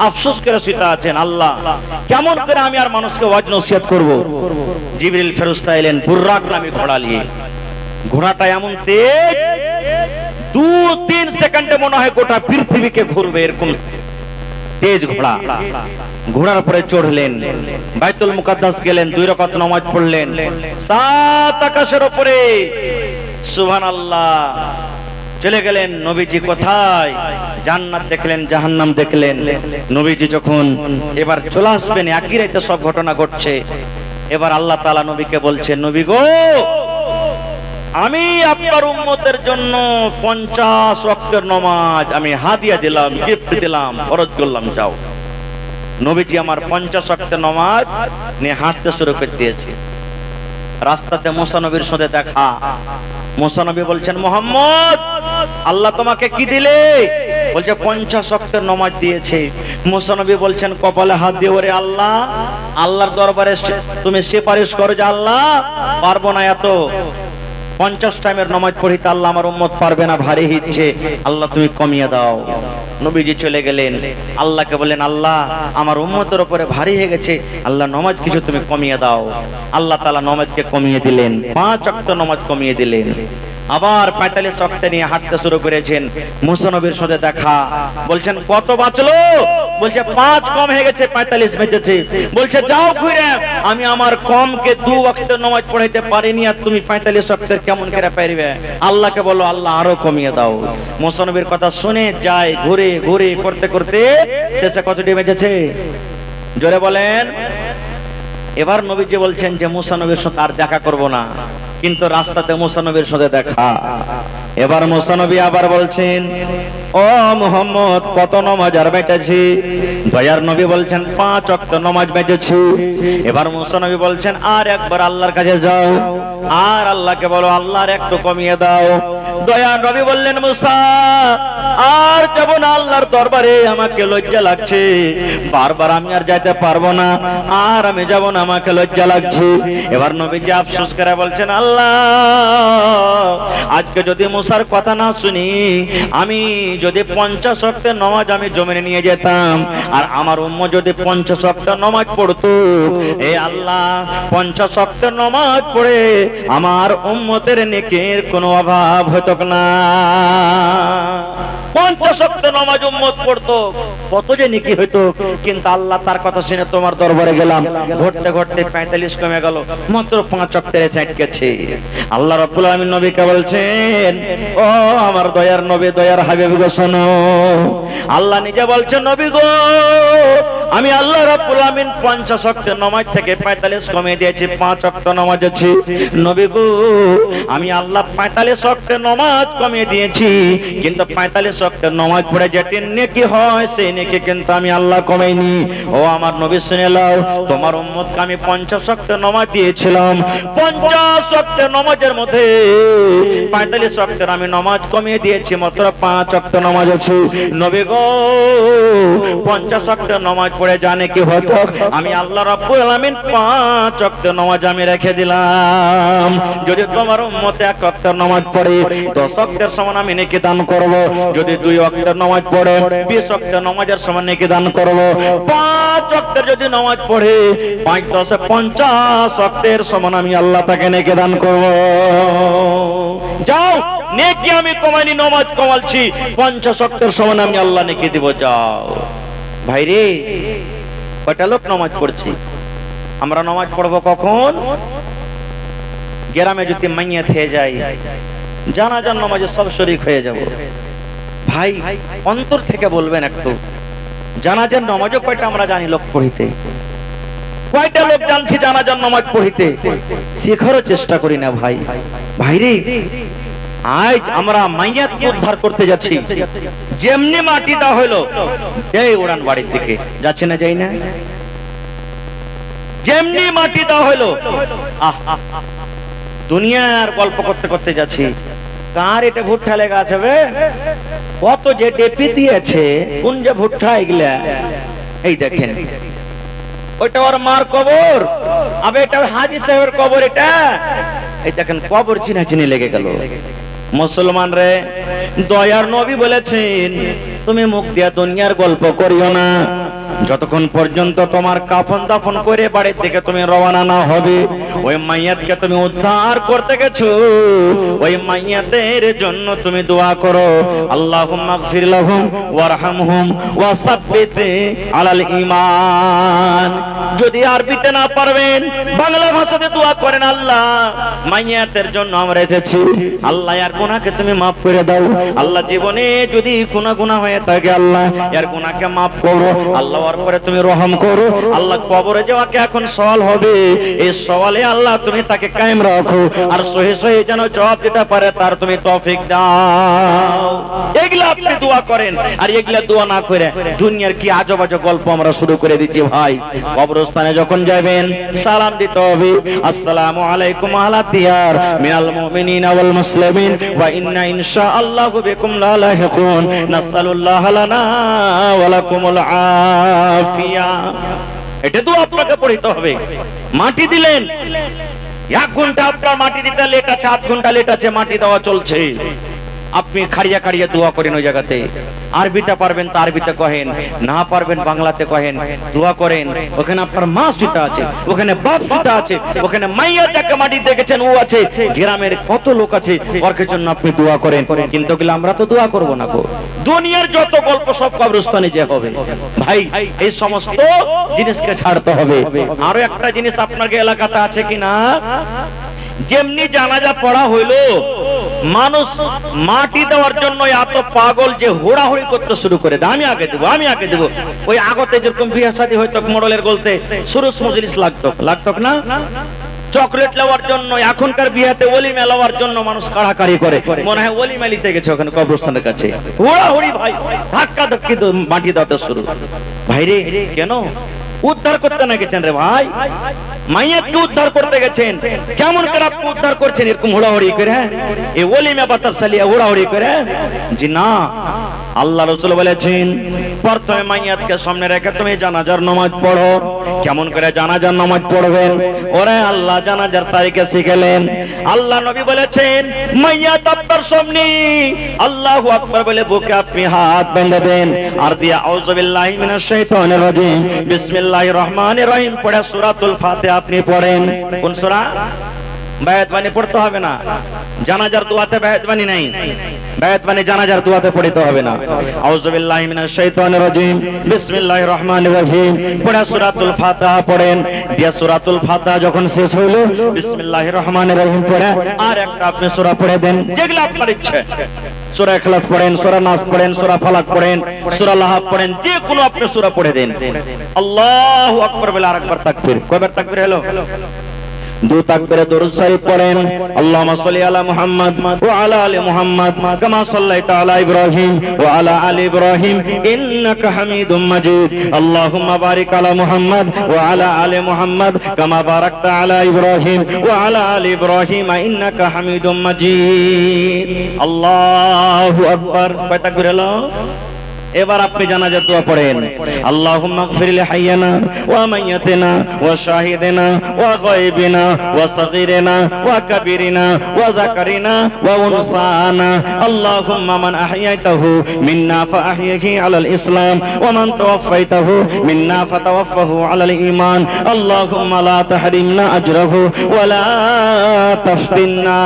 আফসোস করে সীতা আছেন, আল্লাহ কেমন করে আমি আর মানুষকে ওয়াজ নসিহত করব। জিবরিল ফেরেশতা এলেন বুর্রাক নামে ঘোড়া নিয়ে। ঘোড়াটা এমন তেজ, 2-3 সেকেন্ডে মনে হয় গোটা পৃথিবীকে ঘুরবে, এরকম তেজ ঘোড়া। ঘোড়ার উপরে চড়লেন, বাইতুল মুকাদ্দাস গেলেন, 2 রাকাত নামাজ পড়লেন, 7 আকাশের উপরে সুবহানাল্লাহ চলে গেলেন। নবীজি কোথায়? জান্নাত দেখলেন, জাহান্নাম দেখলেন। নবীজি যখন এবার চলে আসবেন, একই রাতে সব ঘটনা ঘটছে। এবার আল্লাহ তাআলা নবীকে বলছেন, নবী গো, আমি আপনার উম্মতের জন্য 50 ওয়াক্তের নামাজ আমি হাদিয়া দিলাম, গিফট দিলাম, ফরজ করলাম, যাও। নবীজি আমার 50 ওয়াক্তের নামাজ নিয়ে হাঁটতে শুরু করে দিয়েছে। রাস্তাতে মুসা নবীর সাথে দেখা। মুসা নবী বলছেন, মুহাম্মদ, আল্লাহ তোমাকে কি দিলে? বলছে 50 ওয়াক্তের নামাজ দিয়েছে। মুসা নবী বলছেন, কপালে হাত দিয়ে, ওরে আল্লাহ, আল্লাহর দরবারে তুমি সুপারিশ করো যে আল্লাহ পারবো না, এত 50 টাইমের নামাজ পড়িতে আল্লাহ আমার উম্মত পারবে না, ভারী হচ্ছে, আল্লাহ তুমি কমিয়ে দাও। নবীজি চলে গেলেন, আল্লাহকে বললেন, আল্লাহ আমার উম্মতের উপরে ভারী হয়ে গেছে, আল্লাহ নামাজ কিছু তুমি কমিয়ে দাও। আল্লাহ তাআলা নামাজকে কমিয়ে দিলেন, 5 ওয়াক্ত নামাজ কমিয়ে দিলেন। আবার 45 ওয়াক্ত নিয়ে হাঁটতে শুরু করেছেন। মুসা নবীর সাথে দেখা। বলছেন, কত বাঁচলো? বলছে 5 কম হয়ে গেছে, 45 বেঁচেছে। বলছে, যাও ঘুরে, আমি আমার কমকে 2 ওয়াক্তের নামাজ পড়াইতে পারিনি, আর তুমি 45 ওয়াক্তের কেমন করে পারবে? আল্লাহকে বলো, আল্লাহ আরো কমিয়ে দাও। মুসা নবীর কথা শুনে যায়, ঘুরে ঘুরে করতে করতে শেষে কতটি বেঁচেছে? জোরে বলেন। এবার নবীজি বলছেন যে মুসা নবীর সাথে আর দেখা করব না, কিন্তু রাস্তাতে মুসা নবীর সাথে দেখা। এবার মুসা নবী আবার বলছেন, ও মুহাম্মদ, কত নামাজ আর বেঁচেছি? দয়ার নবী বলছেন, 5 ওয়াক্ত নামাজ বেঁচেছি। এবার মুসা নবী বলছেন, আর একবার আল্লাহর কাছে যাও, আর আল্লাহকে বলো, আল্লাহর একটু কমিয়ে দাও। দয়ার নবী বললেন, মুসা, আর যাব না আল্লাহর দরবারে, আমাকে লজ্জা লাগছে, বারবার আমি আর যাইতে পারবো না, আর আমি যাব না, আমাকে লজ্জা লাগছে। এবার নবীজি আফসোস করে বলছেন, আল্লাহ আজকে যদি মুসার কথা না শুনি, আমি যদি 50 ওয়াক্তের নামাজ আমি জমিনে নিয়ে যেতাম, আর আমার উম্মত যদি 50 ওয়াক্তের নামাজ পড়তো, এ আল্লাহ 50 ওয়াক্তের নামাজ পড়ে আমার উম্মতের নেকির কোনো অভাব হতো না। 50 ওয়াক্ত নামাজ উম্মত পড়তো, কত যে নেকি হইতো। কিন্তু আল্লাহ তার কথা শুনে তোমার দরবারে গেলাম, ঘটতে ঘটতে 45 কমে গেল, মাত্র 5 ওয়াক্তের সাইড গেছে। আল্লাহ রাব্বুল আলামিন নবীকে বলছেন, ও আমার দয়ার নবী, দয়ার হাবিব গো, শোনো, আল্লাহ নিজে বলছেন, নবী গো, আমি আল্লাহ রাব্বুল আলামিন 50 ওয়াক্তের নামাজ থেকে 45 কমিয়ে দিয়েছি, 5 ওয়াক্ত নামাজ আছে। নবী গো, আমি আল্লাহ 45 ওয়াক্তের নামাজ কমিয়ে দিয়েছি, কিন্তু 45 ওয়াক্তের নামাজ পড়ে যেটি নেকি হয়, সেই নেকি কিন্তু আমি আল্লাহ কমাইনি। ও আমার নবী, শুনে নাও, তোমার উম্মতকে আমি 50 ওয়াক্তের নামাজ দিয়েছিলাম, 50 ওয়াক্তের নামাজের মধ্যে 45 ওয়াক্তের আমি নামাজ কমিয়ে দিয়েছি, মাত্র 5 ওয়াক্ত নামাজ আছে। নবী গো, 50 ওয়াক্তের নামাজ পড়ে জানে কি হতো, আমি আল্লাহ রাব্বুল আলামিন 5 ওয়াক্তের নামাজ আমি রেখে দিলাম। যদি তোমার উম্মত 1 ওয়াক্তের নামাজ পড়ে 10 ওয়াক্তের সমান আমি নেকি দান করব। যদি 2 ওয়াক্তের নামাজ পড়ে 20 ওয়াক্তের নামাজের সমান নেকি দান করব। 5 ওয়াক্তের যদি নামাজ পড়ে 5 10 50 ওয়াক্তের সমান আমি আল্লাহ তাকে নেকি দান করব। যাও, নেকি আমি কমাইনি, নামাজ কমালছি, 50 ওয়াক্তের সমান আমি আল্লাহ নেকি দিব, যাও। ভাইরে, কয়টা লোক নামাজ পড়ছি? আমরা নামাজ পড়বো কখন? গ্রামে যদি মাইয়া থেকে যাই, জানাজার নামাজে সব শরীক হয়ে যাব। ভাই, অন্তর থেকে বলবেন একটু, জানাজার নামাজও কয়টা আমরা জানি লোক পড়িতে? কয়টা লোক জানছি জানাজার নামাজ পড়িতে? শেখারও চেষ্টা করি না ভাই। ভাইরে, আজ আমরা মাইয়াকে উদ্ধার করতে যাচ্ছি, যেমনি মাটি দেওয়া হলো, এই উড়ান বাড়ির দিকে যাচ্ছে না, যাই না? যেমনি মাটি দেওয়া হলো, দুনিয়ার গল্প করতে করতে যাচ্ছি, কার এটা ভুট্টা লেগে আছে, কত যে ডেপি দিয়েছে, কোন যে ভুট্টা এগুলা, এই দেখেন, ওইটা ওর মার কবর, আবে এটা হাজী সাহেবের কবর, এটা এই দেখেন কবর চিনা চিনি লেগে গেল। মুসলমান রে, দয়ার নবী বলেছেন তুমি মুখ দিয়া দুনিয়ার গল্প করিও না, যতক্ষণ পর্যন্ত তোমার কাফন দাফন করে বাড়ির থেকে তুমি রওনা না হবে। ওই মাইয়াতকে তুমি উদ্ধার করতে গেছো, ওই মাইয়াতের জন্য তুমি দোয়া করো, আল্লাহুম্মা গফির লাহুম ওয়ারহামহুম ওয়াসাব্বিত আলাল ঈমান। যদি আরবিতে না পারবেন বাংলা ভাষাতে দোয়া করেন, আল্লাহ মাইয়াতের জন্য আমরা এসেছি, আল্লাহ এর গুনাহকে তুমি maaf করে দাও। আল্লাহ জীবনে যদি কোনো গুনাহ হয়ে থাকে আল্লাহ এর গুনাহকে maaf করো, আল্লাহ ওর পরে তুমি রহম করো। আল্লাহ কবরে যাওয়াকে এখন সওয়াল হবে, এই সওয়ালে আল্লাহ তুমি তাকে কায়েম রাখো, আর সহি সহি যেন জবাব দিতে পারে তার তুমি তৌফিক দাও। এগুলা আপনি দোয়া করেন, আর এগুলা দোয়া না করে দুনিয়ার কি আজব আজব গল্প আমরা শুরু করে দিচ্ছি। ভাই কবরস্থানে যখন যাবেন সালাম দিতে হবে, আসসালামু আলাইকুম আলা দিয়ার মিনাল মুমিনিনা ওয়াল মুসলিমিন ওয়া ইন্না ইনশাআল্লাহু বিকুম লাহিকুন নাসআলুল্লাহ লানা ওয়া লাকুমুল আফিয়া। এটা তো আপনাকে পড়তে হবে। মাটি দিলেন, 1 ঘন্টা আপনার মাটি দিতে লেট আছে, 8 ঘন্টা লেট আছে, মাটি দেওয়া চলছে, আপনি খাড়িয়া খাড়িয়া দোয়া করেন ওই জায়গাতে। আরবিতে পারবেন তো আরবিতে কহেন, না পারবেন বাংলাতে কহেন, দোয়া করেন। ওখানে আপনার মা সুতা আছে, ওখানে বাপ সুতা আছে, ওখানে মাইয়া যাকে মাটি দেখেছেন ও আছে, গ্রামের কত লোক আছে, ওর জন্য আপনি দোয়া করেন। কিন্তু গেলে আমরা তো দোয়া করব না গো। দুনিয়ার যত গল্প সব কবরস্থানে যে হবে। ভাই এই সমস্ত জিনিসকে ছাড়তে হবে। আরো একটা জিনিস আপনার এলাকাতে আছে কিনা, যেমনি জানাজা পড়া হইলো মানুষ মাটি দেওয়ার জন্য এত পাগল যে হোড়াহুড়ি করতে শুরু করে দেয়, আমি আগে দেবো, আমি আগে দেবো। ওই আগতে যেরকম বিয়ে শাদী হইতো মডেলের বলতে সুরুস মজলিস লাগতো না, চকলেট নেওয়ার জন্য, এখনকার বিয়েতে ওলিমা নেওয়ার জন্য মানুষ কাড়াকাড়ি করে, মনে হয় ওলিমা নিতে গেছে ওখানে কবরস্থানের কাছে। হোড়াহুড়ি ভাই, ধাক্কা ধাক্কি মাটি দেওয়াতে শুরু। ভাইরে কেন উদ্ধার করতে না গেছেন রে ভাই? মাইয়াতকে উদ্ধার করতে গেছেন, কেমন করে আপনি উদ্ধার করছেন এরকম হুড়াহুড়ি করে? এই ওলিমা বাতাস চালিয়ে হুড়াহুড়ি করে? জি না, আল্লাহ রাসূল বলেছেন প্রথমে মাইয়াতকে সামনে রেখে তুমি জানাজার নামাজ পড়ো। কেমন করে জানাজার নামাজ পড়বেন? ওরে আল্লাহ জানাজার তারিখে শিখালেন। আল্লাহ নবী বলেছেন মাইয়াত আপনার সামনে আল্লাহু আকবার বলে বুকে আপনি হাত বেঁধে দেন, আর দিয়ে আউযু বিল্লাহি মিনাশ শাইতানির রাজিম বিসমিল্লাহির রহমানির রহিম পড়ে সূরাতুল ফাতিহা আপনি পড়েন। কোন সূরা? বায়াত বাণী পড়তে হবে না, জানাজার দোয়াতে বায়াত বাণী নাই, বায়াত বাণী জানাজার দোয়াতে পড়তে হবে না। আউযু বিল্লাহি মিনাশ শাইতানির রাজিম বিসমিল্লাহির রহমানির রহিম পড়ে সূরাতুল ফাতিহা পড়েন। দিয়ে সূরাতুল ফাতিহা যখন শেষ হলো বিসমিল্লাহির রহমানির রহিম পড়ে আর একটা আপনি সূরা পড়ে দেন, যেগুলো আপনার ইচ্ছে। সূরা ইখলাস পড়েন, সূরা নাস পড়েন, সূরা ফালাক পড়েন, সূরা লাহাব পড়েন, যে কোনো আপনি সূরা পড়ে দেন। আল্লাহু আকবার বলে আরেকবার তাকবীর। কয়বার তাকবীর হলো? 2 তাকবীরে দরুদ শরীফ পড়েন। আল্লাহুম্মা সাল্লি আলা মুহাম্মাদ ওয়া আলা আলি মুহাম্মাদ কামা সাল্লাইতা আলা ইব্রাহিম ওয়া আলা আলি ইব্রাহিম ইন্নাকা হামিদুম মাজিদ। আল্লাহুম্মা বারিক আলা মুহাম্মাদ ওয়া আলা আলি মুহাম্মাদ কামা বারাকতা আলা ইব্রাহিম ওয়া আলা আলি ইব্রাহিম ইন্নাকা হামিদুম মাজিদ। আল্লাহু আকবার। কয় তাকবীর হলো? এবার আপনি জানাজার দোয়া পড়েন। আল্লাহুম্মা গফির লি হাইয়ানা ওয়া মাইয়াতিনা ওয়া শাহিদিনা ওয়া গায়বিনা ওয়া সাগীরিনা ওয়া কাবীরিনা ওয়া যাকারিনা ওয়া উনসানা। আল্লাহুম্মা মান আহইয়াতাহু মিন্না ফাআহইহি আলাল ইসলাম ওয়া মান তাওয়াফাইতাহু মিন্না ফাতাওয়াফাহু আলাল ঈমান। আল্লাহুম্মা লা তাহরিমনা আজরাহু ওয়া লা তাফতিননা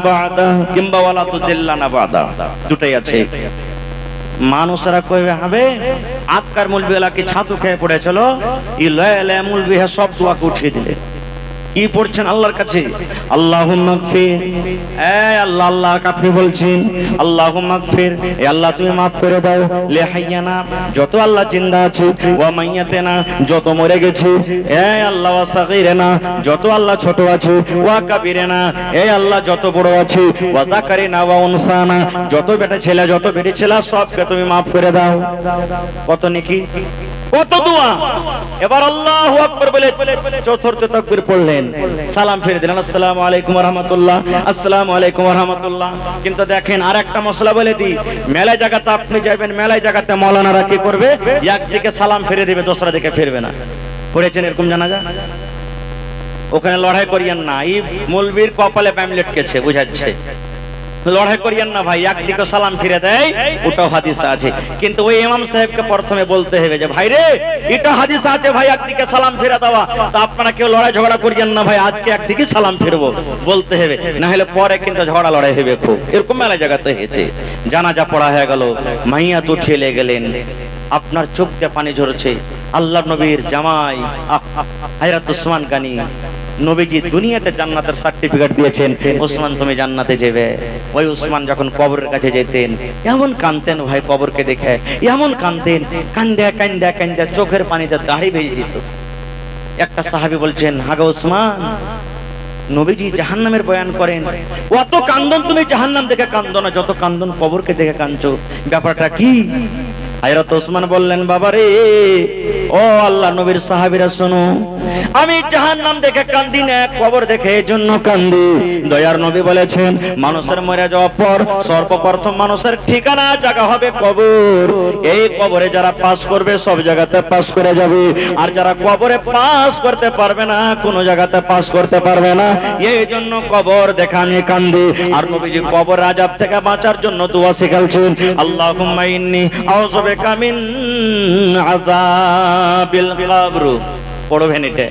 বা'দা কিংবা ওয়া লা তুজিল্লানা বা'দা। দুটাই আছে। মানুষরা কইবে হবে আজকার মুলবিলা কি ছাতু খেয়ে পড়েছিল, ই লয়লে মুলবি সব দোয়াকে উঠিয়ে দিলে। কি পড়ছেন আল্লাহর কাছে? আল্লাহুম্মা গফির, এ আল্লাহ, আল্লাহ আপনি বলছেন আল্লাহুম্মা গফির, এ আল্লাহ তুমি maaf করে দাও, লি হাইয়ানা যত আল্লাহ জিন্দা আছে, ওয়া মাইয়াতিনা যত মরে গেছে, এ আল্লাহ, ওয়া সাগীরিনা যত আল্লাহ ছোট আছে, ওয়া কাবীরিনা এ আল্লাহ যত বড় আছে, ওয়া যাকারিনা ওয়া উনসানা যত বেটা ছেলে যত বেটি ছেলে সবকে তুমি maaf করে দাও। কত নেকি, কত দোয়া। এবার আল্লাহু আকবার বলে চতুর্থ তাকবীর পড়লেন, সালাম ফিরে দিলেন, আসসালামু আলাইকুম ওয়া রাহমাতুল্লাহ, আসসালামু আলাইকুম ওয়া রাহমাতুল্লাহ। কিন্তু দেখেন আরেকটা মশলা বলে দিই, মেলায় জায়গাতে আপনি যাবেন, মেলায় জায়গাতে মাওলানারা কি করবে, একদিকে সালাম ফিরে দিবে, দোসরা দিকে ফিরবে না। পড়েছেন এরকম জানাজা? ওখানে লড়াই করিয়েন না, এই মৌলবীর কপালে প্যামলেট কেছে বুঝাচ্ছে। লড়াই করিয়েন না ভাই, একদিকে সালাম ফিরে দেয়, ওটাও হাদিসে আছে। কিন্তু ওই ইমাম সাহেবকে প্রথমে বলতে হবে যে ভাই রে, এটা হাদিসে আছে ভাই একদিকে সালাম ফিরে দেওয়া, তা আপনারা কেউ লড়াই ঝগড়া করিয়েন না ভাই, আজকে একদিকে সালাম ফিরবো বলতে হবে, না হলে পরে কিন্তু ঝগড়া লড়াই হবে খুব। এরকম মেলা জায়গাতে হয়েছে। জানাজা পড়া হয়ে গেল, মাইয়া তো ঠেলে গেলেন, আপনার চোখ দিয়ে পানি ঝরছে। আল্লাহর নবীর জামাই হযরত ওসমান গনি, নবীজি দুনিয়াতে জান্নাতের সার্টিফিকেট দিয়েছেন, ওসমান তুমি জান্নাতে যাবে। ওই ওসমান যখন কবরের কাছে যেতেন এমন কাঁদতেন ভাই, কবরকে দেখে এমন কাঁদতেন, কান্দে কান্দে কান্দে চোখের পানিতে দাড়ি ভেজে যেত। একটা সাহাবী বলছেন, হাগা ওসমান, নবীজি জাহান্নামের বয়ান করেন, অত কান্দন তুমি জাহান্নাম দেখে কান্দো না, যত কান্দন কবরকে দেখে কাঁদছো, ব্যাপারটা কি? হযরত ওসমান বললেন, বাবারে ও আল্লাহ নবীর সাহাবীরা শোনো, আমি জাহান্নাম দেখে কান্দি না, কবর দেখে এজন্য কান্দি। দয়ার নবী বলেছেন, মানুষের মরে যাওয়ার পর সর্বপ্রথম মানুষের ঠিকানা জায়গা হবে কবর। এই কবরে যারা পাস করবে সব জায়গাতে পাস করে যাবে, আর যারা কবরে পাস করতে পারবে না কোনো জায়গাতে পাস করতে পারবে না, এই জন্য কবর দেখা আমি কান্দি। আর নবীজি কবর আযাব থেকে বাঁচার জন্য দোয়া শিখালছেন, আল্লাহুম্মা ইন্নী আউযু বিকা মিন আযাবিল কবর। পড়বেন এটা,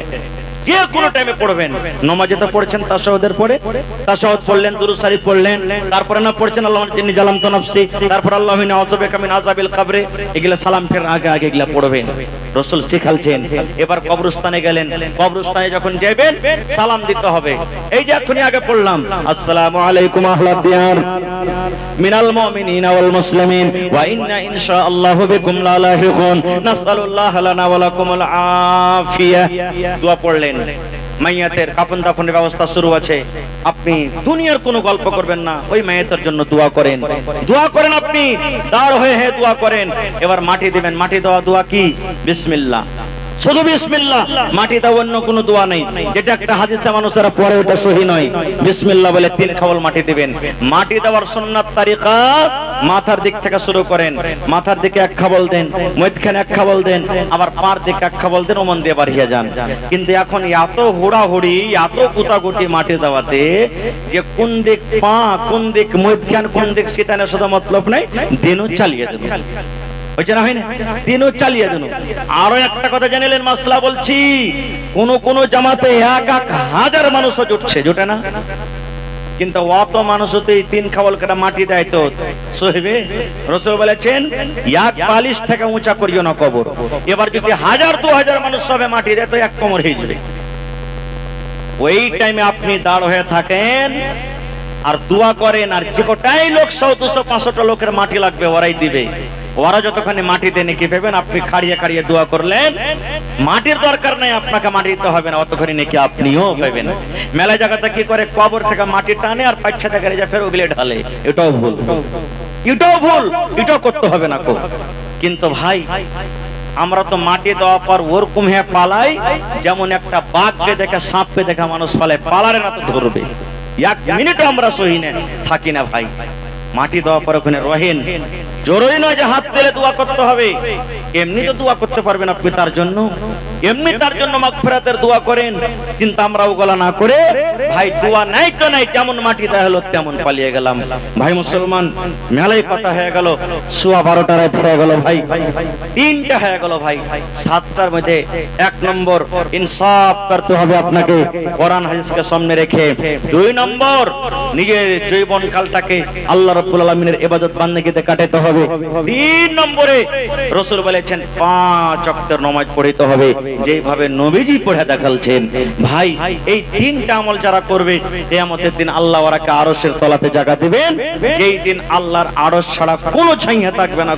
যে কোনো টাইমে পড়বেন। নামাজে তো পড়ছেন তাশাহুদের পরে, তাশাহুদ পড়লেন, দুরূদ শরীফ পড়লেন, তারপরে না পড়ছেন আল্লাহুম্মা ইন্নী জালামতু নাফসি, তারপর আল্লাহুম্মা ইন্নী আউযু বিকা মিন আযাবিল কবর। এগুলা সালাম ফেরার আগে আগে এগুলা পড়বেন, রাসূল শিখালছেন। এবার কবরস্থানে গেলেন, কবরস্থানে যখন যাবেন সালাম দিতে হবে। এই যে এখনি আগে পড়লাম, আসসালামু আলাইকুম আহলাদ দিয়ার মিনাল মুমিনিনা ওয়াল মুসলিমিন ওয়া ইন্না ইনশাআল্লাহু বিকুম লালাহিকুন নাসআলুল্লাহ লানা ওয়া লাকুমুল আফিয়া। দোয়া পড়লেন। মাইয়াতের কাফন দাফনের ব্যবস্থা শুরু আছে। আপনি দুনিয়ার কোনো গল্প করবেন না, ওই মাইয়াতের জন্য দোয়া করেন, দোয়া করেন, আপনি দাঁড় হয়ে দোয়া করেন। এবার মাটি দিবেন, মাটি দেওয়া দোয়া কি? বিসমিল্লাহ, শুধু বিসমিল্লাহ, মাটি দাও, অন্য কোনো দোয়া নেই। যেটা একটা হাদিসে মানুষেরা পড়ে ওটা সহি নয়। বিসমিল্লাহ বলে 3 খাবল মাটি দিবেন। মাটি দেওয়ার সুন্নাত তারিকা, মাথার দিক থেকে শুরু করেন, মাথার দিকে 1 খাবল দেন, মধ্যখানে 1 খাবল দেন, আবার পার দিকে 1 খাবল দেন, ওমন দিয়ে বাড়িয়ে যান। কিন্তু এখন এত হুড়াহুড়ি, এত গুতাগুটি মাটি দেওয়াতে যে কোন দিক পা, কোন দিক মধ্যখান, কোন দিক সিতানে শুধু মতলব নাই, দিনও চালিয়ে দেবেন। দিনও চালিয়ে দেন। আরো একটা কথা জানিলেন, মাসলা বলছি, কোন জামাতে 1,000 মানুষও জুটছে, জুটে না? কিন্তু অত মানুষ তো এই 3 খাবল কাটা মাটি দেয় তো সহিবে? রাসূল বলেছেন, 1 বালিশ থেকে উঁচা করিও না কবর। এবার যদি 1000-2000 মানুষ সবে মাটি দেয় তো 1 কোমর হয়ে যাবে। ওই টাইমে আপনি দাঁড় হয়ে থাকেন আর দোয়া করেন, আর যে কটাই লোক 100-200-500টা লোকের মাটি লাগবে ওরাই দিবে। ওরা যতখানি মাটি দেয় নাকি পাবেন, আপনি খাড়িয়ে খাড়িয়ে দোয়া করলেন, মাটির দরকার নাই, আপনাকে মাটি দিতে হবে না, অতখানি নাকি আপনিও পাবেন। মেলা জায়গাতে কি করে, কবর থেকে মাটি টানে আর পাচ্ছাতে করে যা ফের ওগুলো ঢালে। এটাও ভুল, এটাও ভুল, এটাও করতে হবে না। কিন্তু ভাই আমরা তো মাটি দেওয়ার পর ওরকম হয়ে পালাই, যেমন একটা বাঘকে দেখে সাপকে দেখে মানুষ পালায়, পালারে না তো ধরবে। 1 মিনিটও আমরা সহি না থাকি না ভাই। মাটি দেওয়ার পর ওখানে রহেন, জরুরি নয় যে হাত তুলে দোয়া করতে হবে, এমনি তো দোয়া করতে পারবেন আপনি তার জন্য, এমনি তার জন্য মাগফিরাতের দোয়া করেন। কিন্তু আমরা ওগুলা না করে ভাই দোয়া নাই তো নাই, যেমন মাটি দেওয়া হলো তেমন পালিয়ে গেলাম। ভাই মুসলমান, মেলাই কথা হয়ে গেল, 12:15 রাত হয়ে গেল ভাই, 3টা হয়ে গেল ভাই। 7টার মধ্যে 1 নম্বর ইনসাফ করতে হবে আপনাকে, কোরআন হাদিসকে সামনে রেখে। 2 নম্বর নিজের জীবন কালটাকে আল্লাহ রাব্বুল আলামিনের ইবাদত বান্দেগিতে কাটাতে হবে। 3 নম্বরে রাসূল বলেছেন 5 ওয়াক্তের নামাজ পড়তে হবে, যেভাবে নবীজি পড়ে দেখালছেন। ভাই এই 3টা আমল যারা করবে, কিয়ামতের দিন আল্লাহ ওরাকে আরশের তলাতে জায়গা দিবেন, যেই দিন আল্লাহর আরশ ছাড়া কোনো ছায়া থাকবে না।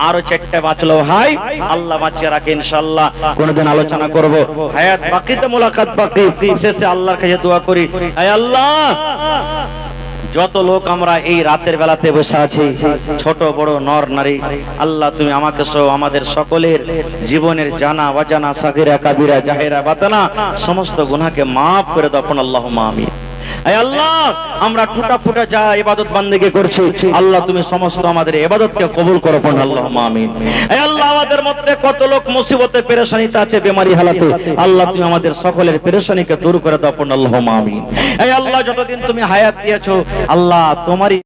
আরো 4টা বাঁচলো ভাই, আল্লাহ বাঁচিয়ে রাখে, ইনশাআল্লাহ কোনদিন আলোচনা করব। হায়াত বাকিতে মুলাকাত বাকি, শেষে আল্লাহর কাছে দোয়া করি, হে আল্লাহ, যত লোক আমরা এই রাতের বেলাতে বসে আছি, ছোট বড় নর নারী, আল্লাহ তুমি আমাকে সহ আমাদের সকলের জীবনের জানা অজানা, সাগিরা কাবিরা, জাহেরা বাতানা সমস্ত গুনাহকে মাফ করে দাও, আল্লাহুম্মা আমিন। হে আল্লাহ, আমরা টুটা ফুটা যা ইবাদত বান্দেগি করছি, আল্লাহ তুমি সমস্ত আমাদের ইবাদতকে কবুল করো, আল্লাহুম্মা আমিন। হে আল্লাহ, আমাদের মধ্যে কত লোক মুসিবতে পেরেশানিতে আছে, বেমারি হালাতে, আল্লাহ তুমি আমাদের সকলের পেরেশানিকে দূর করে দাও, আল্লাহুম্মা আমিন। হে আল্লাহ, যতদিন তুমি হায়াত দিয়েছো আল্লাহ তোমারই